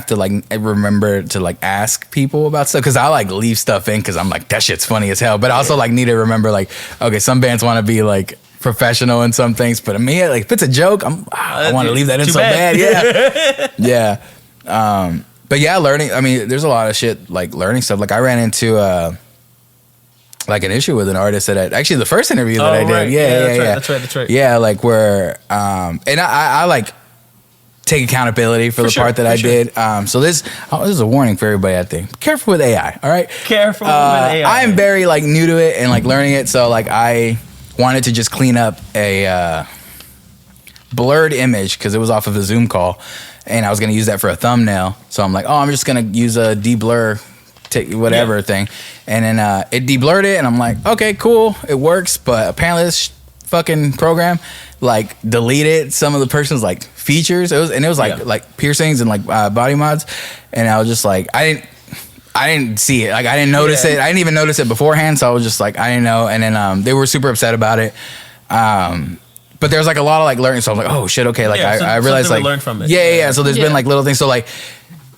to like remember to like ask people about stuff because I like leave stuff in because I'm like that shit's funny as hell. But I also like need to remember like okay, some bands want to be like professional in some things, but me like if it's a joke, I want to leave that in so bad. Yeah, yeah. But yeah, learning. I mean, there's a lot of shit like learning stuff. Like I ran into like an issue with an artist that actually the first interview that I did.
Right.
Yeah.
That's right.
Yeah, like where and I like take accountability for the part that I did. So this is a warning for everybody out there. Careful with AI, all right?
Careful with AI.
I am very like new to it and like learning it, so like I wanted to just clean up a blurred image because it was off of a Zoom call and I was gonna use that for a thumbnail. So I'm like, I'm just gonna use a de-blur thing, and then it de-blurred it, and I'm like, okay, cool, it works, but apparently this fucking program like deleted some of the person's like features. It was like piercings and like body mods, and I was just like, I didn't see it, like I didn't notice it. I didn't even notice it beforehand, so I was just like, I didn't know. And then they were super upset about it. But there's like a lot of like learning, so I'm like, oh shit, okay, like I realized like
learn from it.
Yeah. So there's been like little things, so like.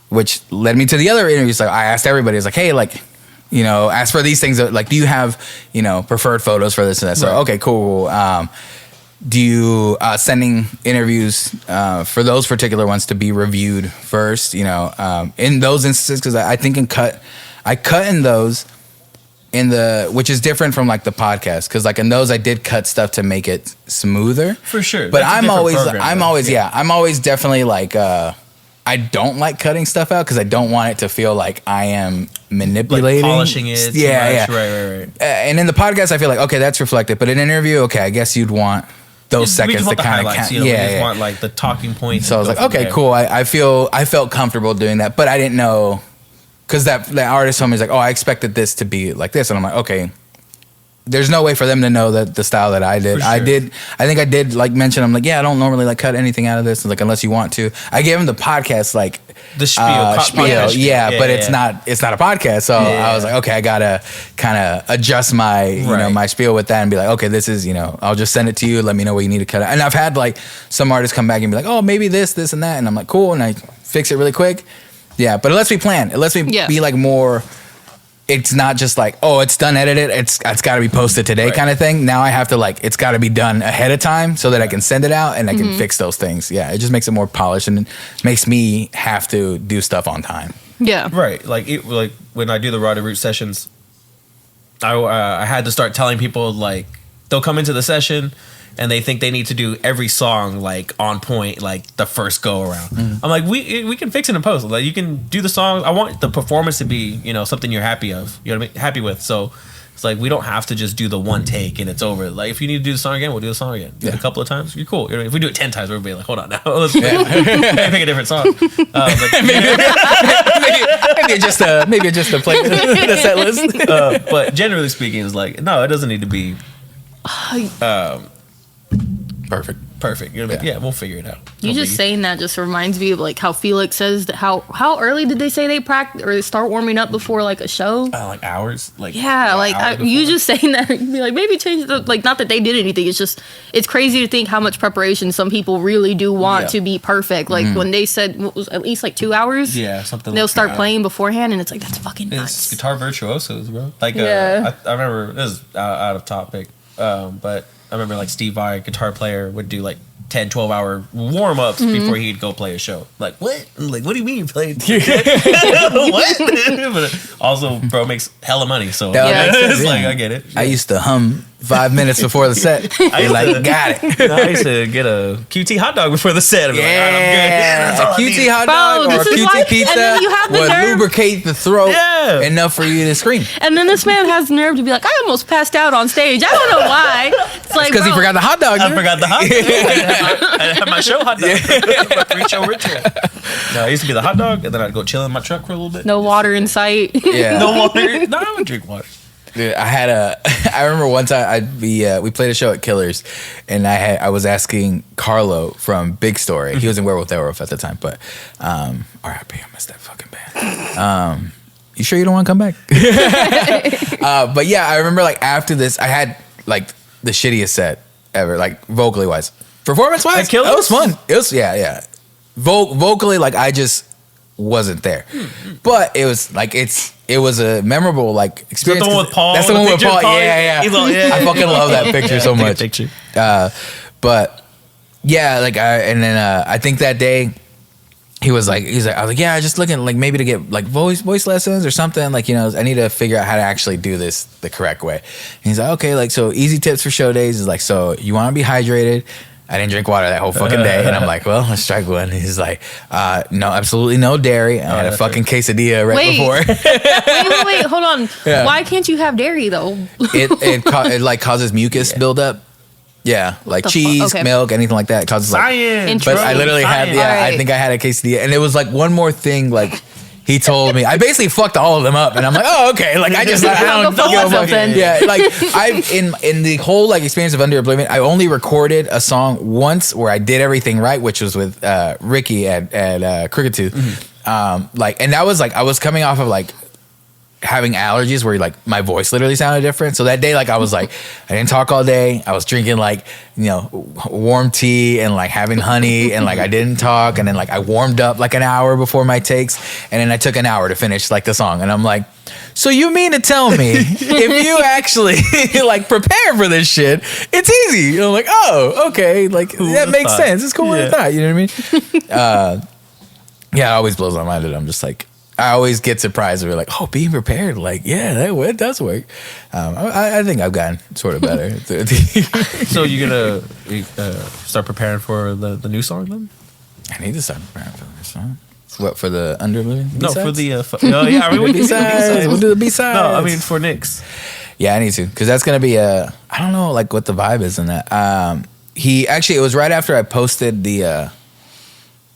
Which led me to the other interviews. Like I asked everybody, it's like, hey, like, you know, ask for these things. Like, do you have, you know, preferred photos for this and that? So, okay, cool. Do you sending interviews for those particular ones to be reviewed first? You know, in those instances, because I think I cut in those which is different from like the podcast, because like in those I did cut stuff to make it smoother.
For sure.
But I'm always definitely like. I don't like cutting stuff out because I don't want it to feel like I am manipulating,
like polishing it.
Yeah.
Right.
And in the podcast, I feel like okay, that's reflected. But in an interview, okay, I guess you'd want those seconds to kind of count.
You know, we just want like the talking points.
So I was like, okay, cool. I felt comfortable doing that, but I didn't know because that artist told me, he's like, oh, I expected this to be like this, and I'm like, okay. There's no way for them to know that the style that I did. Sure. I think I did like mention. I'm like, yeah, I don't normally like cut anything out of this. Like unless you want to. I gave him the podcast like
the spiel.
Yeah, but it's not a podcast. So I was like, okay, I gotta kind of adjust my you know my spiel with that and be like, okay, this is I'll just send it to you. Let me know what you need to cut out. And I've had like some artists come back and be like, oh, maybe this and that, and I'm like, cool, and I fix it really quick. Yeah, but it lets me plan. It lets me be like more. It's not just like, oh, it's done edited, it's got to be posted today kind of thing. Now I have to like, it's got to be done ahead of time so that I can send it out and I can fix those things. Yeah, it just makes it more polished and it makes me have to do stuff on time.
Yeah.
Right. Like when I do the Raw to Root sessions, I had to start telling people like, they'll come into the session and they think they need to do every song like on point, like the first go around. I'm like, we can fix it in post. Like you can do the song. I want the performance to be, something you're happy of. You know what I mean? Happy with. So it's like we don't have to just do the one take and it's over. Like if you need to do the song again, we'll do the song again. Do it a couple of times. You're cool. If we do it 10 times, everybody like, hold on now. Let's pick a different song.
Maybe just to play the set list.
But generally speaking, it's like no, it doesn't need to be.
Perfect.
perfect. You know what I mean? Yeah, we'll figure it out.
You just saying that just reminds me of like how Felix says that how early did they say they practice or start warming up before like a show?
Like hours.
You just saying that you'd be like maybe change the like not that they did anything. It's just it's crazy to think how much preparation some people really do want to be perfect. Like when they said what was at least like 2 hours.
Yeah, something.
They'll start playing beforehand, and it's like that's fucking nuts.
It's guitar virtuosos, bro. Like I remember this is out of topic, but I remember like Steve Vai, guitar player, would do like 10, 12 hour warm ups before he'd go play a show. Like, what? Like, what do you mean you played? What? But also, bro makes hella money. So it's like, I get it.
I used to hum 5 minutes before the set. I like, got it.
I used to get a QT hot dog before the set. I'm like, all right, I'm good.
A QT hot dog or a QT pizza would lubricate the throat enough for you to scream.
And then this man has the nerve to be like, I almost passed out on stage. I don't know why. It's like
because he forgot the hot dog.
I forgot the hot dog. I had my show hot dog. My pre-show ritual. No, I used to be the hot dog, and then I'd go chill in my truck for a little bit.
No water in sight.
Yeah.
No water. No, I would drink water.
Dude, I remember one time we played a show at Killers, and I was asking Carlo from Big Story. He was in Werewolf at the time, but R.I.P. I missed that fucking band. You sure you don't want to come back? But yeah, I remember like after this, I had like the shittiest set ever, like vocally wise. Performance wise, it was fun. It was vocally like I just wasn't there, but it was like it was a memorable like experience.
Is that the one with Paul?
That's the one with Paul. Yeah. I fucking love that picture so much. But yeah, like I think that day he's like I was like yeah, just looking like maybe to get like voice lessons or something, like, you know, I need to figure out how to actually do this the correct way. And he's like, okay, like, so easy tips for show days is like, so you want to be hydrated. I didn't drink water that whole fucking day. And I'm like, well, let's strike one. He's like, no, absolutely no dairy. I had a fucking quesadilla before.
Wait, hold on. Yeah. Why can't you have dairy though?
It like causes mucus buildup. Yeah, like cheese, milk, anything like that. It causes
science.
But I literally had, I think I had a quesadilla. And it was like one more thing, like, he told me. I basically fucked all of them up, and I'm like, oh, okay. Like I don't know. Yeah, like I in the whole like experience of Under Oblivion, I only recorded a song once where I did everything right, which was with Ricky at Crooked Tooth. Like, and that was like I was coming off of like having allergies where like my voice literally sounded different. So that day, like I was like, I didn't talk all day. I was drinking like, you know, warm tea and like having honey, and like I didn't talk, and then like I warmed up like an hour before my takes, and then I took an hour to finish like the song. And I'm like, so you mean to tell me if you actually like prepare for this shit, it's easy? And I'm like, oh, okay, like that makes sense. It's cool with that, you know what I mean? Yeah, it always blows my mind that I'm just like, I always get surprised. We're like, oh, being prepared. Like, yeah, it does work. I think I've gotten sort of better.
So you're going to start preparing for the new song then?
I need to start preparing for the new song. What, for the Under Oblivion?
No, for the... I mean, B-sides.
We'll do the B-sides.
No, I mean, for Nick's.
Yeah, I need to. Because that's going to be I don't know, like, what the vibe is in that. It was right after I posted the...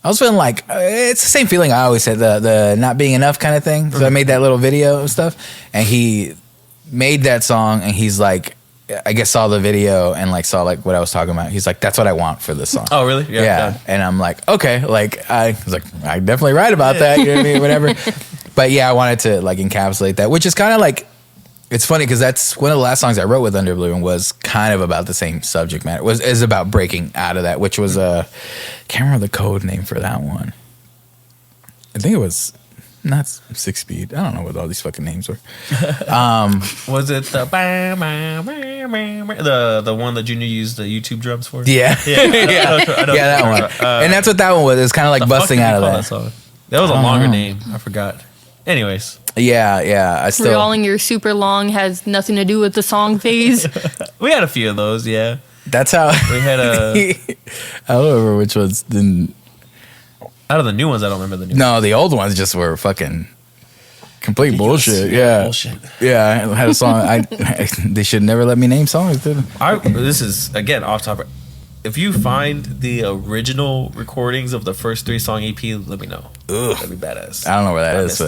I was feeling like it's the same feeling I always said, the not being enough kind of thing. So I made that little video and stuff, and he made that song, and he's like, I guess saw the video and like saw like what I was talking about. He's like, that's what I want for this song.
Oh, really?
Yeah. And I'm like, okay, like I was like, I definitely right about that. You know what I mean? Whatever. But yeah, I wanted to like encapsulate that, which is kind of like, it's funny because that's one of the last songs I wrote with Under Oblivion was kind of about the same subject matter. Is about breaking out of that, which was can't remember the code name for that one. I think it was not 6 Speed. I don't know what all these fucking names were.
Was it the one that Junior used the YouTube drums for?
Yeah, that one. And that's what that one was. It was kind of like busting out of that.
That was a longer name. I forgot. Anyways.
Yeah. I still
Recalling your super long has nothing to do with the song phase.
We had a few of those, yeah.
That's how
we had
I don't remember which ones didn't.
Out of the new ones, I don't remember the new ones.
No, the old ones just were fucking complete bullshit. Yeah.
Bullshit.
Yeah, I had a song. They should never let me name songs, did they?
This is, again, off topic. If you find the original recordings of the first 3-song EP, let me know.
Ugh.
That'd be badass.
I don't know where that is.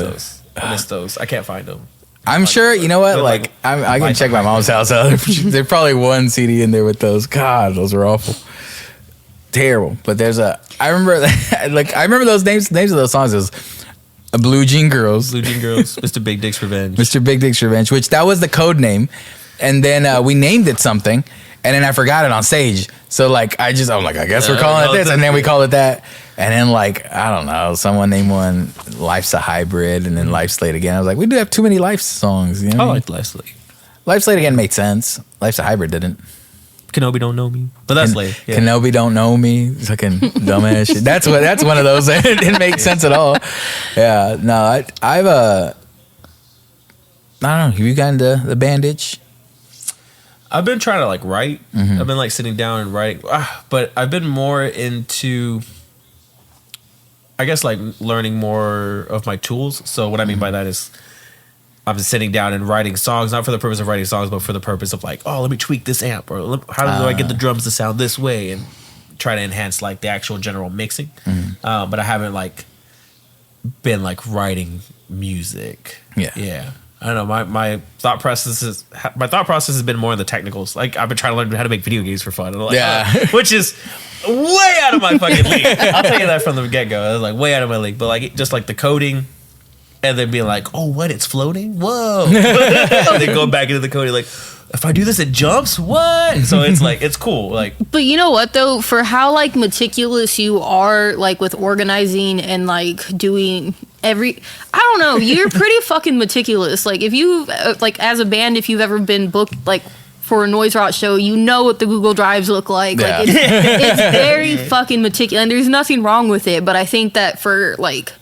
I miss those. I can't find them.
I'm sure, you know what? Like, I can check my mom's house out. There's probably one CD in there with those. God, those are awful. terrible. But there's I remember those names of those songs. It was Blue Jean Girls,
Mr. Big Dick's Revenge,
Mr. Big Dick's Revenge, which that was the code name, and then we named it something, and then I forgot it on stage. So like I'm like, I guess we're calling it this, and then we call it that, and then like I don't know, someone named one Life's a Hybrid, and then Life Slate Again. I was like, we do have too many Life songs. You know
I liked Life Slate.
Life Slate Again made sense. Life's a Hybrid didn't.
Kenobi Don't Know Me, but that's late. Yeah.
Kenobi Don't Know Me, fucking dumbass shit. That's one of those that didn't make sense at all. Yeah, no, I don't know. Have you gotten the bandage?
I've been trying to like write. I've been like sitting down and writing, but I've been more into, I guess, like learning more of my tools. So what I mean by that is, I'm sitting down and writing songs, not for the purpose of writing songs, but for the purpose of like, oh, let me tweak this amp, or how do I get the drums to sound this way, and try to enhance like the actual general mixing. But I haven't like been like writing music. Yeah. I don't know. My thought process has been more in the technicals. Like I've been trying to learn how to make video games for fun. Like, which is way out of my fucking league. I'll tell you that from the get go. I was like way out of my league. But like just like the coding. And then being like, oh, what? It's floating? Whoa. And then going back into the coding, like, if I do this, it jumps? What? So it's like, it's cool. Like,
but you know what, though? For how, like, meticulous you are, like, with organizing and, like, doing I don't know. You're pretty fucking meticulous. Like, if you, like, as a band, if you've ever been booked, like, for a NoiseROT show, you know what the Google Drives look like.
Yeah.
Like, it's very fucking meticulous. And there's nothing wrong with it. But I think that for, like,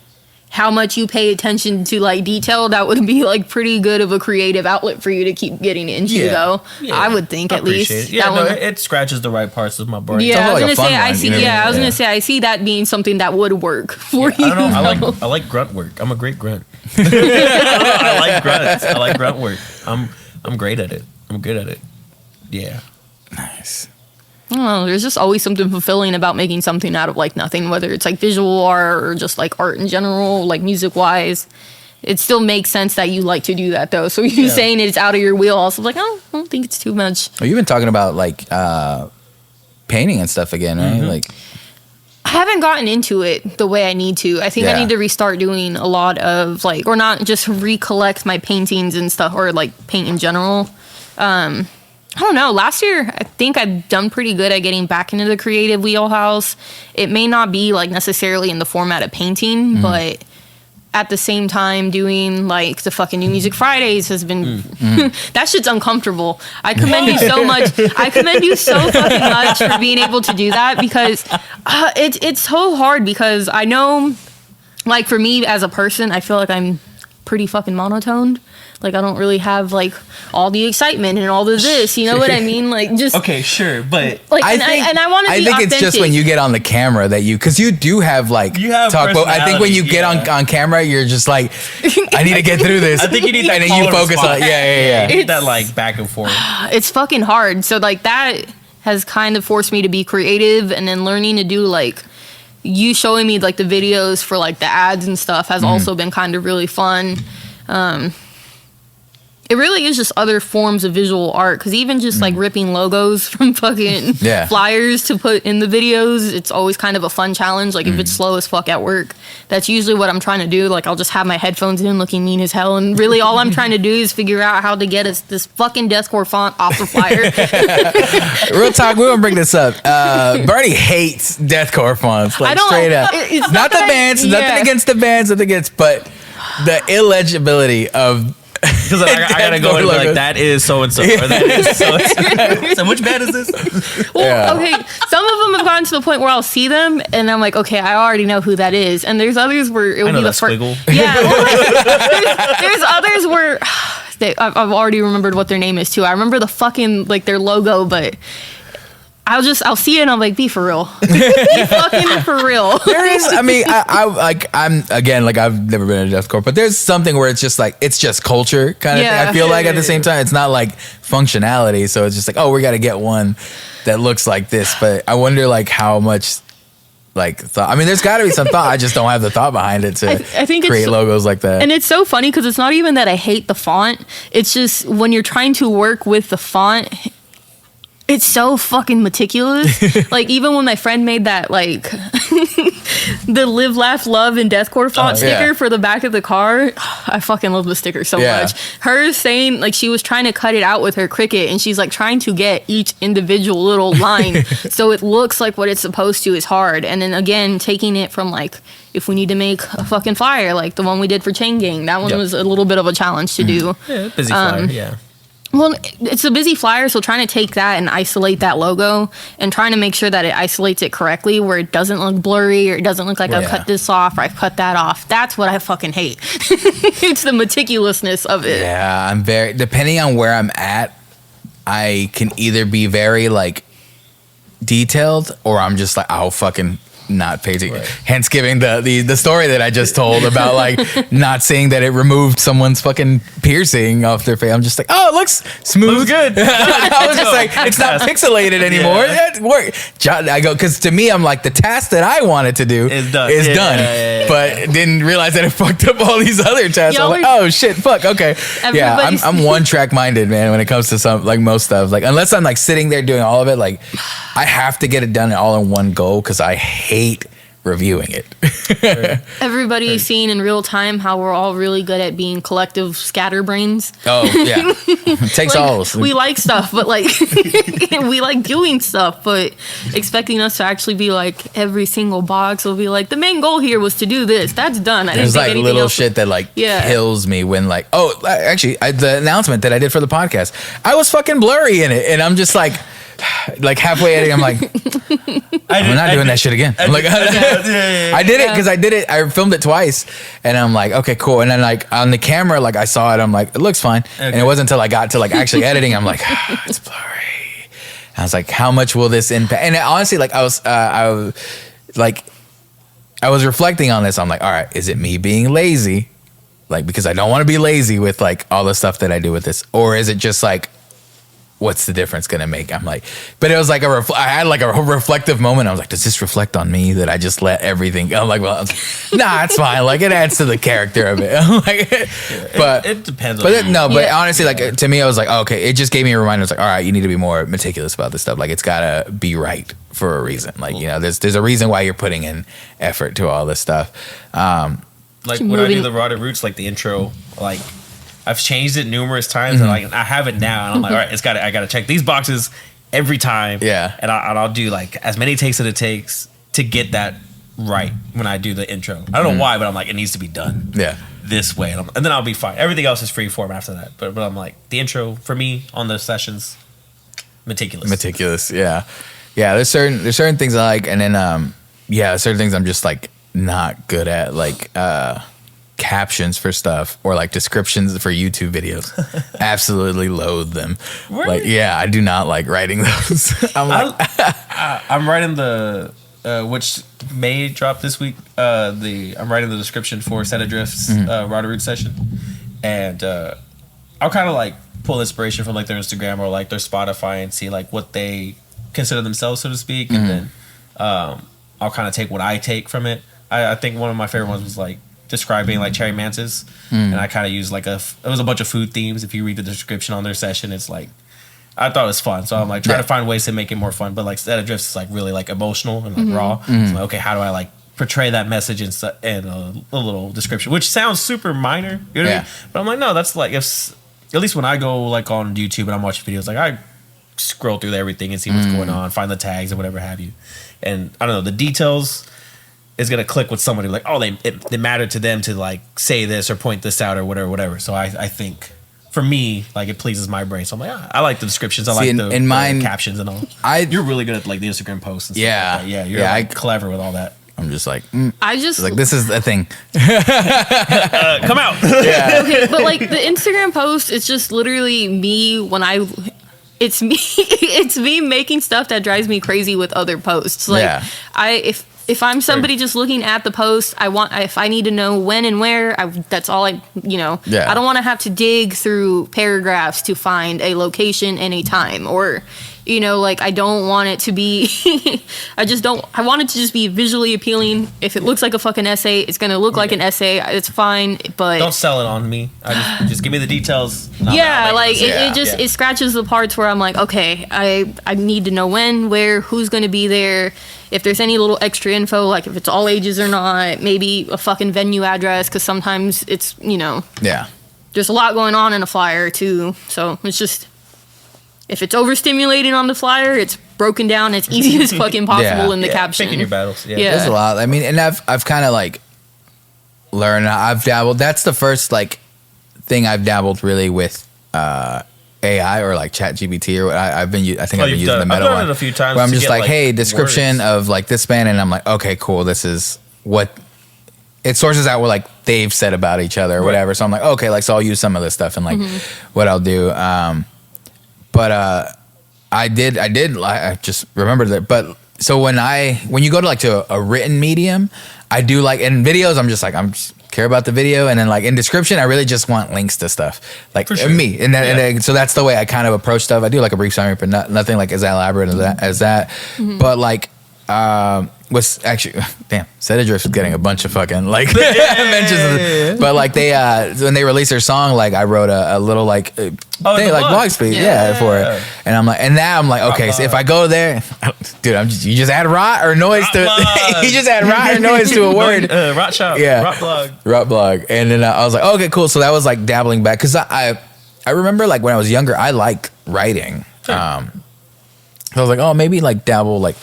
how much you pay attention to like detail, that would be like pretty good of a creative outlet for you to keep getting into though. Yeah. I would think at least.
It. Yeah, it scratches the right parts of my brain.
Yeah, I was gonna say I was gonna say I see that being something that would work for you.
I don't know. I like grunt work. I'm a great grunt. I like grunts. I like grunt work. I'm great at it. I'm good at it. Yeah.
Nice.
I don't know, there's just always something fulfilling about making something out of like nothing, whether it's like visual art or just like art in general, like music wise. It still makes sense that you like to do that though. So you saying it's out of your wheelhouse, I'm like, I don't think it's too much.
Well, you've been talking about like painting and stuff again, right? Like
I haven't gotten into it the way I need to. I think I need to restart doing a lot of like, or not just recollect my paintings and stuff, or like paint in general. I don't know. Last year, I think I've done pretty good at getting back into the creative wheelhouse. It may not be like necessarily in the format of painting, but at the same time, doing like the fucking New Music Fridays has been that shit's uncomfortable. I commend you so much. I commend you so fucking much for being able to do that, because it's so hard, because I know, like for me as a person, I feel like I'm pretty fucking monotoned. Like I don't really have like all the excitement and all the this, you know what I mean? Like just
okay, sure, but
like I want to be authentic.
It's just when you get on the camera that because you do have like talk, but I think when you get on camera, you're just like, I need to get through this.
I think you need that,
and then you focus on
you that like back and forth.
It's fucking hard. So like that has kind of forced me to be creative, and then learning to do like you showing me like the videos for like the ads and stuff has also been kind of really fun. It really is just other forms of visual art, because even just like ripping logos from fucking flyers to put in the videos, it's always kind of a fun challenge. Like if it's slow as fuck at work, that's usually what I'm trying to do. Like I'll just have my headphones in looking mean as hell, and really all I'm trying to do is figure out how to get this fucking deathcore font off the flyer.
Real talk, we won't bring this up. Bernie hates deathcore fonts, like straight up. It's not the bands, nothing against the bands, nothing against, but the illegibility of.
Because I gotta go and be like, that is so and so, or that is so and so. So which band is this?
Well, okay, some of them have gotten to the point where I'll see them and I'm like, okay, I already know who that is. And there's others where it will be the first. Yeah, well, there's others where I've already remembered what their name is too. I remember the fucking like their logo, but I'll see it and I'm like, be for real. Be fucking for real.
There is, I mean, I'm again, like I've never been in a deathcore, but there's something where it's just like, it's just culture kind of thing. I feel like at the same time, it's not like functionality. So it's just like, oh, we got to get one that looks like this. But I wonder like how much like thought. I mean, there's got to be some thought. I just don't have the thought behind it to I think create logos like that.
And it's so funny because it's not even that I hate the font. It's just when you're trying to work with the font, It's so fucking meticulous. Like, even when my friend made that, like, the Live, Laugh, Love, and Deathcore font sticker for the back of the car, I fucking love the sticker so much. Her saying, like, she was trying to cut it out with her Cricut, and she's, like, trying to get each individual little line so it looks like what it's supposed to is hard. And then, again, taking it from, like, if we need to make a fucking flyer, like the one we did for Chain Gang, that one was a little bit of a challenge to do.
Yeah, busy flyer,
Well, it's a busy flyer, so trying to take that and isolate that logo and trying to make sure that it isolates it correctly where it doesn't look blurry or it doesn't look like I've cut this off or I've cut that off. That's what I fucking hate. It's the meticulousness of it.
Yeah, I'm very, depending on where I'm at, I can either be very, like, detailed or I'm just like, I'll fucking not pay attention. Hence giving the story that I just told about, like, not seeing that it removed someone's fucking piercing off their face. I'm just like, oh, it looks smooth.
Looks good.
I was just like, it's not pixelated anymore. That work. I go, because to me, I'm like, the task that I wanted to do is done. But didn't realize that it fucked up all these other tasks. I'm like, oh shit, fuck, okay. I'm one track minded, man, when it comes to some, like, most stuff. Like, unless I'm like sitting there doing all of it, like, I have to get it done all in one go because I hate reviewing it.
Everybody's seeing in real time how we're all really good at being collective scatterbrains.
Oh yeah, it takes
like,
all of us.
We like stuff, but like we like doing stuff, but expecting us to actually be like every single box will be like the main goal here was to do this. That's done.
There's like little shit that like kills me when like the announcement that I did for the podcast, I was fucking blurry in it, and I'm just like halfway editing, I'm like, I'm not doing that shit again. I'm like, I did it because I filmed it twice, and I'm like, okay, cool. And then like on the camera, like I saw it, I'm like, it looks fine. Okay. And it wasn't until I got to like actually editing, I'm like, it's blurry. I was like, how much will this impact? And honestly, like I was reflecting on this. I'm like, all right, is it me being lazy? Like, because I don't want to be lazy with like all the stuff that I do with this, or is it just like, what's the difference gonna make? I'm like, but it was like I had like a reflective moment. I was like, does this reflect on me that I just let everything? I'm like, well, nah, it's fine. Like, it adds to the character of it. I'm like, but
it depends.
But honestly, like to me, I was like, oh, okay, it just gave me a reminder. It's like, all right, you need to be more meticulous about this stuff. Like, it's gotta be right for a reason. Like, you know, there's a reason why you're putting in effort to all this stuff.
Like when I do the Rotted Roots, like the intro, like, I've changed it numerous times, and like I have it now, and I'm like, all right, I gotta check these boxes every time, and I'll do like as many takes as it takes to get that right when I do the intro. I don't know why, but I'm like, it needs to be done this way, and then I'll be fine. Everything else is free form after that, but I'm like, the intro for me on those sessions, meticulous,
yeah. There's certain things I like, and then certain things I'm just like not good at, like captions for stuff or like descriptions for YouTube videos. Absolutely loathe them. Really? Like, I do not like writing those.
I'm writing the which may drop this week. I'm writing the description for Set Adrift's Rotted Root session, and I'll kind of like pull inspiration from like their Instagram or like their Spotify and see like what they consider themselves, so to speak, and then I'll kind of take what I take from it. I think one of my favorite ones was like describing like cherry mantis, and I kind of used like it was a bunch of food themes. If you read the description on their session, it's like, I thought it was fun, so I'm like trying to find ways to make it more fun. But like Set Adrift is like really like emotional and like raw. So I'm like, okay, how do I like portray that message in a little description, which sounds super minor, you know what I mean? But I'm like, no, that's like, if at least when I go like on YouTube and I'm watching videos, like I scroll through everything and see what's going on, find the tags and whatever have you, and I don't know, the details is gonna click with somebody like, oh, they matter to them to like say this or point this out or whatever. So I think for me, like, it pleases my brain. So I'm like, I like the descriptions. I like the captions and all. You're really good at like the Instagram posts and stuff like that. Yeah, you're like clever with all that.
I'm just like,
I just
like, this is a thing.
Come out.
Okay, but like the Instagram post, it's just literally me it's me making stuff that drives me crazy with other posts. Like if I'm somebody just looking at the post, if I need to know when and where, that's all I don't want to have to dig through paragraphs to find a location and a time. Or You know, like, I don't want it to be, I want it to just be visually appealing. If it looks like a fucking essay, it's going to look like an essay. It's fine, but...
Don't sell it on me. Just give me the details.
It scratches the parts where I'm like, okay, I need to know when, where, who's going to be there. If there's any little extra info, like if it's all ages or not, maybe a fucking venue address, because sometimes it's, you know...
Yeah.
There's a lot going on in a flyer, too. So it's just... If it's overstimulating on the flyer, it's broken down as easy as fucking possible in the caption.
Picking your battles. Yeah.
There's a lot. I mean, and I've kind of like learned. I've dabbled. That's the first like thing I've dabbled really with AI or like ChatGPT or what I've been using the Meta one.
I've done it a few times.
Where I'm just like, hey, description words of like this band, and I'm like, okay, cool. This is what it sources out what like they've said about each other or whatever. So I'm like, okay, like so I'll use some of this stuff and like what I'll do. But I just remembered that. But so when you go to a written medium, I do like in videos, I'm just care about the video. And then like in description, I really just want links to stuff like me. And so that's the way I kind of approach stuff. I do like a brief summary, but nothing like as elaborate as that. But like, was actually Set Adrift is getting a bunch of fucking like mentions, but like they when they released their song, like I wrote a little like thing like blog speak for it, and I'm like, and now I'm like, okay, so if I go there, dude, you just add rot or noise to you just add rot or noise to a word,
rot shop,
rot blog, and then I was like, okay, cool. So that was like dabbling back because I remember like when I was younger, I liked writing. So I was like, oh, maybe like dabble like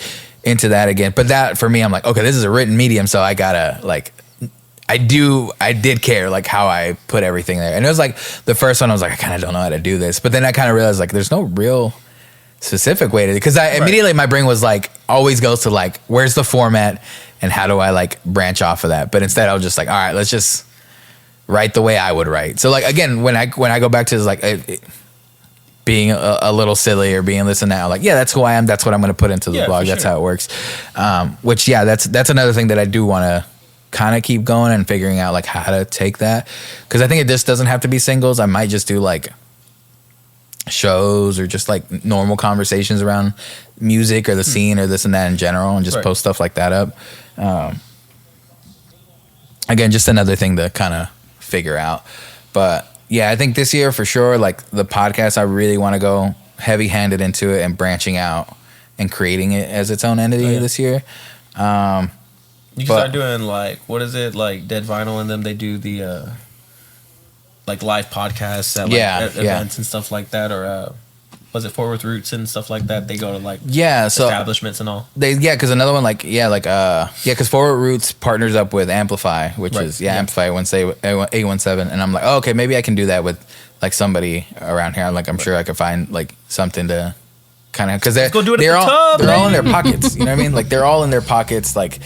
into that again. But that for me, I'm like, okay, this is a written medium, so I gotta like I did care like how I put everything there. And it was like the first one I was like, I kind of don't know how to do this. But then I kind of realized like there's no real specific way to, because immediately my brain was like always goes to like where's the format and how do I like branch off of that. But instead I was just like, all right, let's just write the way I would write. So like again, when I go back to like being a little silly or being this and that, I'm like, yeah, that's who I am. That's what I'm going to put into the blog. That's how it works. Which, that's another thing that I do want to kind of keep going and figuring out like how to take that. Because I think it just doesn't have to be singles. I might just do like shows or just like normal conversations around music or the scene or this and that in general and just post stuff like that up. Again, just another thing to kind of figure out. But yeah, I think this year for sure, like the podcast, I really want to go heavy handed into it and branching out and creating it as its own entity this year. You can
start doing like, what is it, like Dead Vinyl and them, they do the like live podcasts at like events and stuff like that, or was it Forward Roots and stuff like that? They go to like establishments and all.
Because another one because Forward Roots partners up with Amplify, which is Amplify Wednesday 817, and I'm like, oh, okay, maybe I can do that with like somebody around here. I'm sure I could find like something to kind of, because they're all in their pockets. You know what I mean? Like they're all in their pockets, like.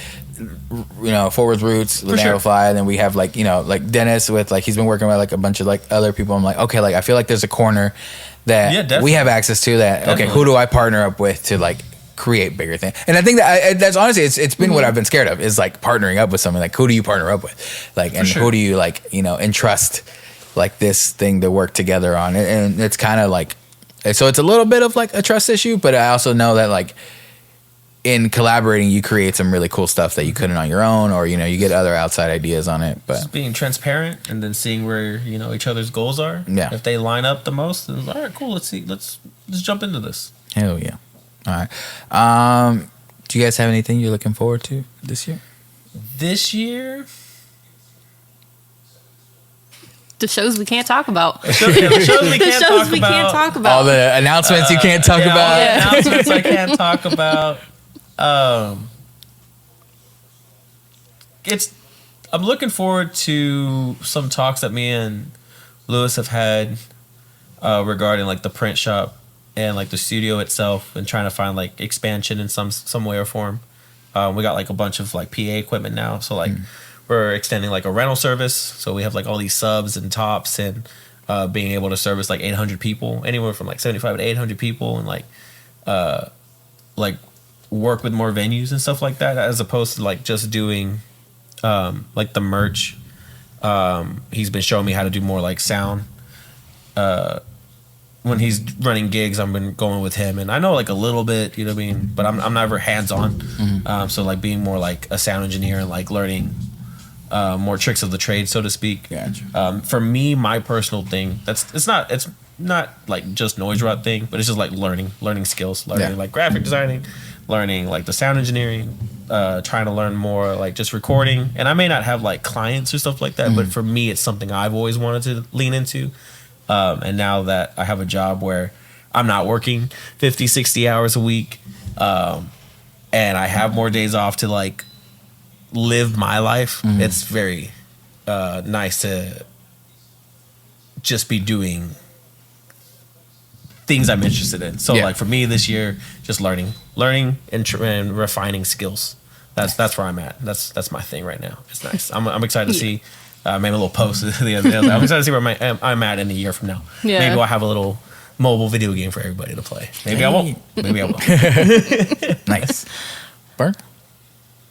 You know, Forward Roots with Amplify, and then we have like, you know, like Dennis with like he's been working with like a bunch of like other people. I'm like, okay, like I feel like there's a corner that we have access to that. Definitely. Okay, who do I partner up with to like create bigger things? And I think that's honestly it's been what I've been scared of, is like partnering up with someone. Like who do you partner up with, like, and who do you like, you know, entrust like this thing to work together on? And it's kind of like, so it's a little bit of like a trust issue, but I also know that like in collaborating, you create some really cool stuff that you couldn't on your own, or, you know, you get other outside ideas on it. But
just being transparent and then seeing where, you know, each other's goals are. Yeah. If they line up the most, then all right, cool. Let's see. Let's jump into this.
Hell yeah. All right. Do you guys have anything you're looking forward to this year?
This year?
The shows we can't talk about.
The shows we can't talk about.
All the announcements you can't talk about.
All the announcements I can't talk about. I'm looking forward to some talks that me and Lewis have had regarding like the print shop and like the studio itself, and trying to find like expansion in some way or form. We got like a bunch of like PA equipment now, so like we're extending like a rental service, so we have like all these subs and tops, and being able to service like 800 people, anywhere from like 75 to 800 people, and like work with more venues and stuff like that, as opposed to like just doing like the merch. He's been showing me how to do more like sound when he's running gigs, I've been going with him, and I know like a little bit, you know what I mean, but I'm never hands on. So like being more like a sound engineer and like learning more tricks of the trade, so to speak.
Gotcha.
For me, my personal thing, it's not like just NoiseROT thing, but it's just like learning skills, learning like graphic designing, learning like the sound engineering, trying to learn more like just recording. And I may not have like clients or stuff like that, but for me, it's something I've always wanted to lean into. And now that I have a job where I'm not working 50, 60 hours a week, and I have more days off to like live my life, it's very nice to just be doing things I'm interested in. So like for me this year, just learning and refining skills. That's where I'm at. That's my thing right now. It's nice. I'm excited to see. I made a little post the other day. I'm excited to see where I'm at in a year from now. Yeah. Maybe I'll have a little mobile video game for everybody to play. Maybe I won't. Maybe I will.
Nice. Burn?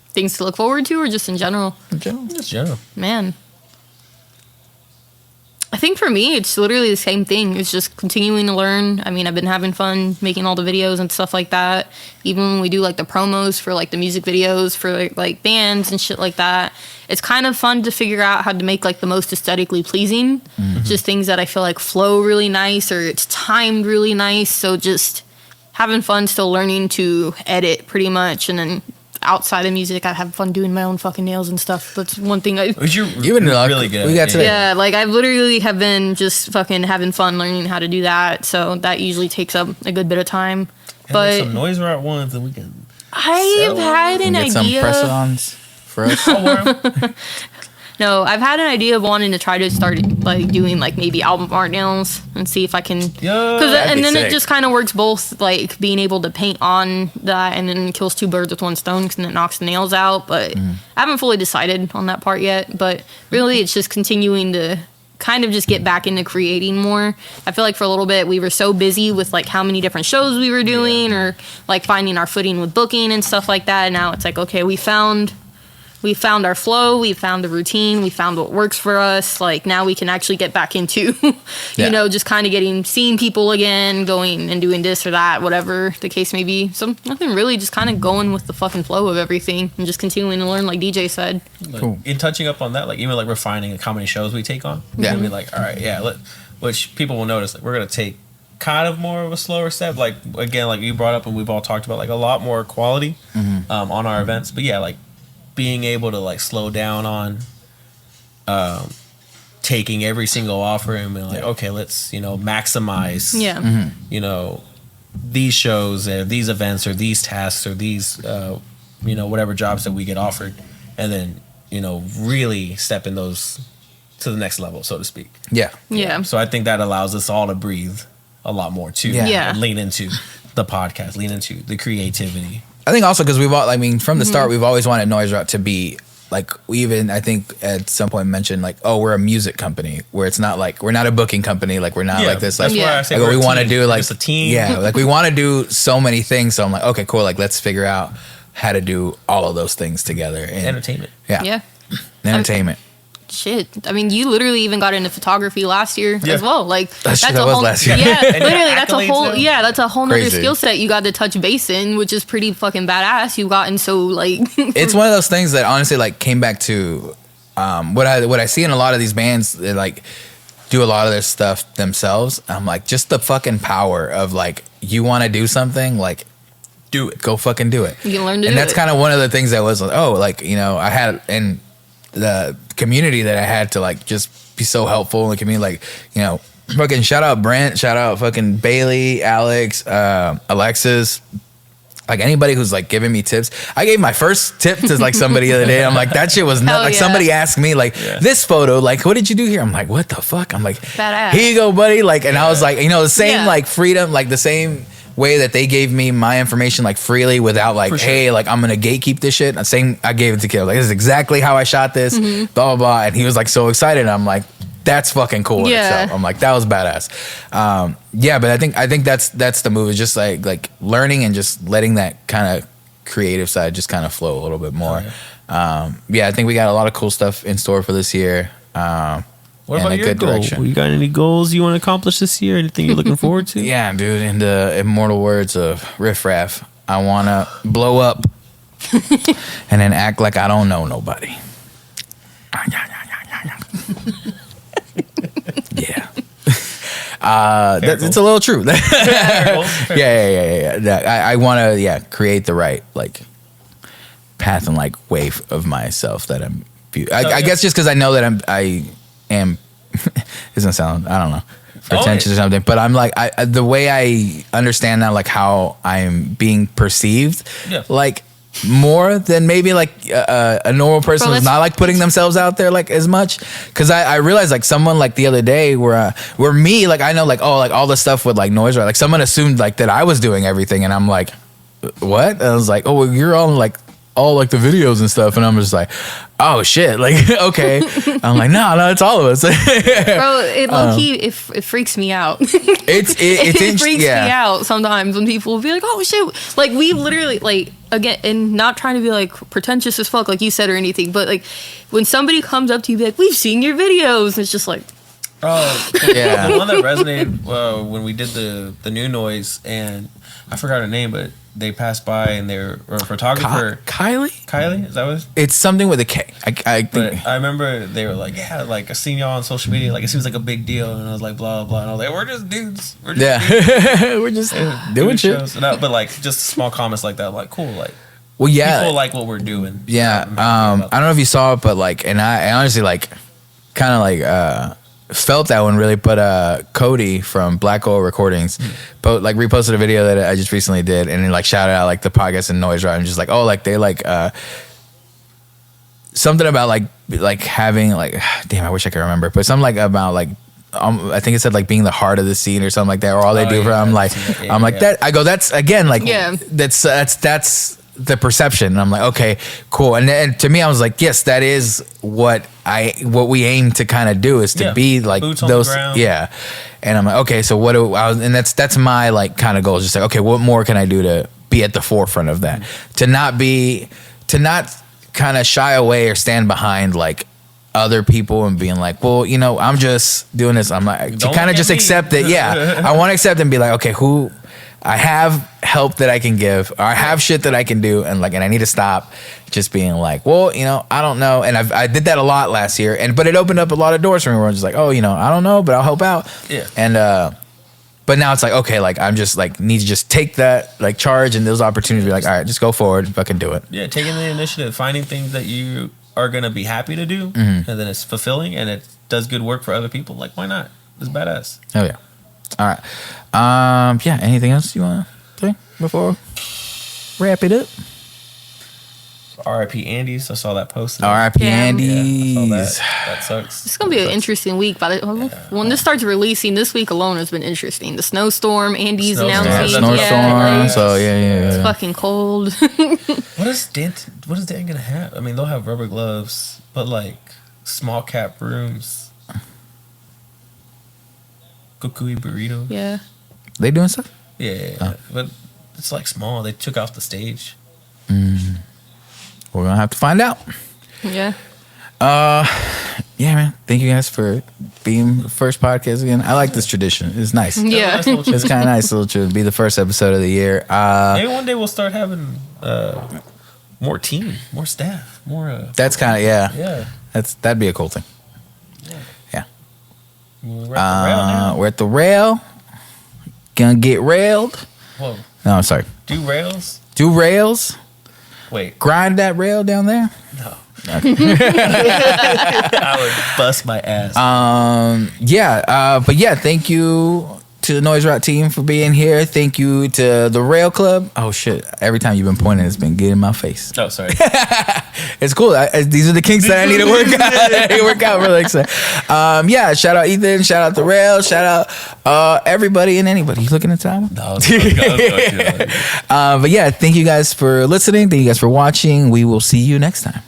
Things to look forward to, or just in general?
In general.
Just general.
Man. I think for me, it's literally the same thing. It's just continuing to learn. I mean, I've been having fun making all the videos and stuff like that. Even when we do like the promos for like the music videos for like bands and shit like that, it's kind of fun to figure out how to make like the most aesthetically pleasing. Just things that I feel like flow really nice or it's timed really nice. So just having fun, still learning to edit pretty much, and then outside of music, I have fun doing my own fucking nails and stuff. That's one thing
you've
been really good. We got today.
Yeah, like I literally have been just fucking having fun learning how to do that. So that usually takes up a good bit of time.
And
but
some NoiseROT ones that we can.
I've had an idea.
Some press-ons for us.
No, I've had an idea of wanting to try to start like doing like maybe album art nails and see if I can. And then it just kind of works both, like being able to paint on that and then kills two birds with one stone because it knocks the nails out. But I haven't fully decided on that part yet. But really, it's just continuing to kind of just get back into creating more. I feel like for a little bit we were so busy with like how many different shows we were doing or like finding our footing with booking and stuff like that. And now it's like, okay, we found our flow, we found the routine, we found what works for us. Like now we can actually get back into, you know, just kind of seeing people again, going and doing this or that, whatever the case may be. So nothing really, just kind of going with the fucking flow of everything and just continuing to learn, like DJ said.
Cool. In touching up on that, like even like refining like how many shows we take on.
Yeah.
Be like, all right, which people will notice, like we're gonna take kind of more of a slower step. Like again, like you brought up and we've all talked about, like a lot more quality on our events. But yeah, like being able to like slow down on taking every single offer and being like, okay, let's, you know, maximize, you know, these shows or these events or these tasks or these, you know, whatever jobs that we get offered, and then, you know, really step in those to the next level, so to speak.
Yeah.
So I think that allows us all to breathe a lot more too. And lean into the podcast, lean into the creativity.
I think also because from the start, we've always wanted NoiseROT to be like, we even, I think at some point mentioned like, oh, we're a music company where it's not like, we're not a booking company. Like we're not like this. Like,
that's why I say
we want to do like
it's a team.
Yeah. Like we want to do so many things. So I'm like, okay, cool. Like let's figure out how to do all of those things together. And
entertainment.
Yeah.
Entertainment.
Shit. I mean, you literally even got into photography last year as well. Like
that's a whole
last
year.
Yeah, literally that's a whole nother
Crazy.
skill set you got to touch base in, which is pretty fucking badass. You've gotten so like
it's one of those things that honestly like came back to what I see in a lot of these bands that like do a lot of their stuff themselves. I'm like, just the fucking power of like, you want to do something, like do it. Go fucking do it.
You can learn to do it.
And that's kind of one of the things that was like, oh, like, you know, I had in the community that I had to like just be so helpful in the community, like, you know, fucking shout out Brent, shout out fucking Bailey, Alex, Alexis, like anybody who's like giving me tips. I gave my first tip to like somebody the other day. I'm like, that shit was not like somebody asked me like this photo, like what did you do here? I'm like, what the fuck? I'm like,
badass.
Here you go, buddy. Like, and I was like, you know, the same like freedom, like the same way that they gave me my information like freely without like, hey, like I'm gonna gatekeep this shit. Same, I gave it to Kid. Like, this is exactly how I shot this, blah blah blah. And he was like so excited. And I'm like, that's fucking cool in itself. I'm like, that was badass. But I think that's the move, is just like learning and just letting that kind of creative side just kind of flow a little bit more. I think we got a lot of cool stuff in store for this year.
What about your goal? You got any goals you want to accomplish this year? Anything you're looking forward to?
Yeah, dude. In the immortal words of Riff Raff, I want to blow up and then act like I don't know nobody. Yeah. It's a little true. Yeah. I want to, create the right, like, path and, like, wave of myself that I'm, I guess just because I know that I am, doesn't sound, I don't know, pretentious or something, but I'm like, the way I understand now, like, how I'm being perceived, like, more than maybe like a normal person who's not like putting themselves out there like as much, because I realized like someone like the other day where me, like, I know like, oh, like all the stuff with like NoiseROT, like someone assumed like that I was doing everything, and I'm like, what? And I was like, oh, well, you're all like the videos and stuff, and I'm just like, oh shit, like, okay. I'm like, no, it's all of us. Bro,
it low key, it freaks me out. It freaks me out sometimes when people will be like, oh shit, like we literally, like, again, and not trying to be like pretentious as fuck like you said or anything, but like when somebody comes up to you be like, we've seen your videos, and it's just like,
oh yeah. The one that resonated when we did the new noise, and I forgot her name, but they passed by and they're a photographer. Kylie? Is that what
it's something with a K. I think.
But I remember they were like, yeah, like I seen y'all on social media, like it seems like a big deal, and I was like, blah blah, and I was like, we're just dudes. We're just
doing shit.
But like just small comments like that, I'm like, cool, like,
well, yeah,
people like what we're doing.
Yeah. I don't know if you saw it, but like, and I honestly like kind of like felt that one really, but Cody from Black Hole Recordings reposted a video that I just recently did, and he like shouted out like the podcast and NoiseROT, and just like, oh, like they like something about like having like, damn, I wish I could remember, but something like about like I think it said like being the heart of the scene or something like that, or all they do for I'm like that, I go, that's again like, that's the perception, and I'm like, okay, cool. And to me, I was like, yes, that is what we aim to kind of do, is to be like boots those, on the ground. Yeah. And I'm like, okay, so what do I was, and that's my like kind of goal, just like, okay, what more can I do to be at the forefront of that, to not kind of shy away or stand behind like other people and being like, well, you know, I'm just doing this. I'm like, to kind of just accept it. Yeah, I want to accept and be like, okay, who I have help that I can give, or I have shit that I can do, and I need to stop just being like, well, you know, I don't know. And I did that a lot last year, but it opened up a lot of doors for me where I'm just like, oh, you know, I don't know, but I'll help out. Yeah. And but now it's like, okay, like I'm just like need to just take that like charge and those opportunities, be like, all right, just go forward, fucking do it. Yeah, taking the initiative, finding things that you are gonna be happy to do, and then it's fulfilling and it does good work for other people. Like, why not? It's badass. Oh yeah. All right. Yeah, anything else you want to say before wrap it up? R.I.P. Andy's. I saw that post. R.I.P. Andy's. Yeah, that sucks. It's gonna be an interesting week. When this starts releasing, this week alone has been interesting. The snowstorm, Andy's announcing. Snowstorm. So yeah. It's fucking cold. What is Dan gonna have? I mean, they'll have rubber gloves, but like small cap rooms. Kukui burrito. Yeah. They doing stuff? Yeah. Oh. But it's like small. They took off the stage. We're gonna have to find out. Yeah. Yeah, man. Thank you guys for being the first podcast again. I like this tradition. It's nice. Yeah. It's kind of nice little to be the first episode of the year. Maybe one day we'll start having more team, more staff, more. That's kind of yeah. That'd be a cool thing. Yeah. We're at the rail now. We're at the rail. Gonna get railed. Whoa. No, I'm sorry. Do rails. Wait. Grind that rail down there? No. Okay. I would bust my ass. But yeah, thank you to the NoiseROT team for being here. Thank you to the Rail Club. Oh shit! Every time you've been pointing, it's been getting in my face. Oh, sorry. It's cool. These are the kinks that I need to work out. Work out really excited. Yeah. Shout out Ethan. Shout out the Rail. Shout out everybody and anybody. You looking at time? No. But yeah, thank you guys for listening. Thank you guys for watching. We will see you next time.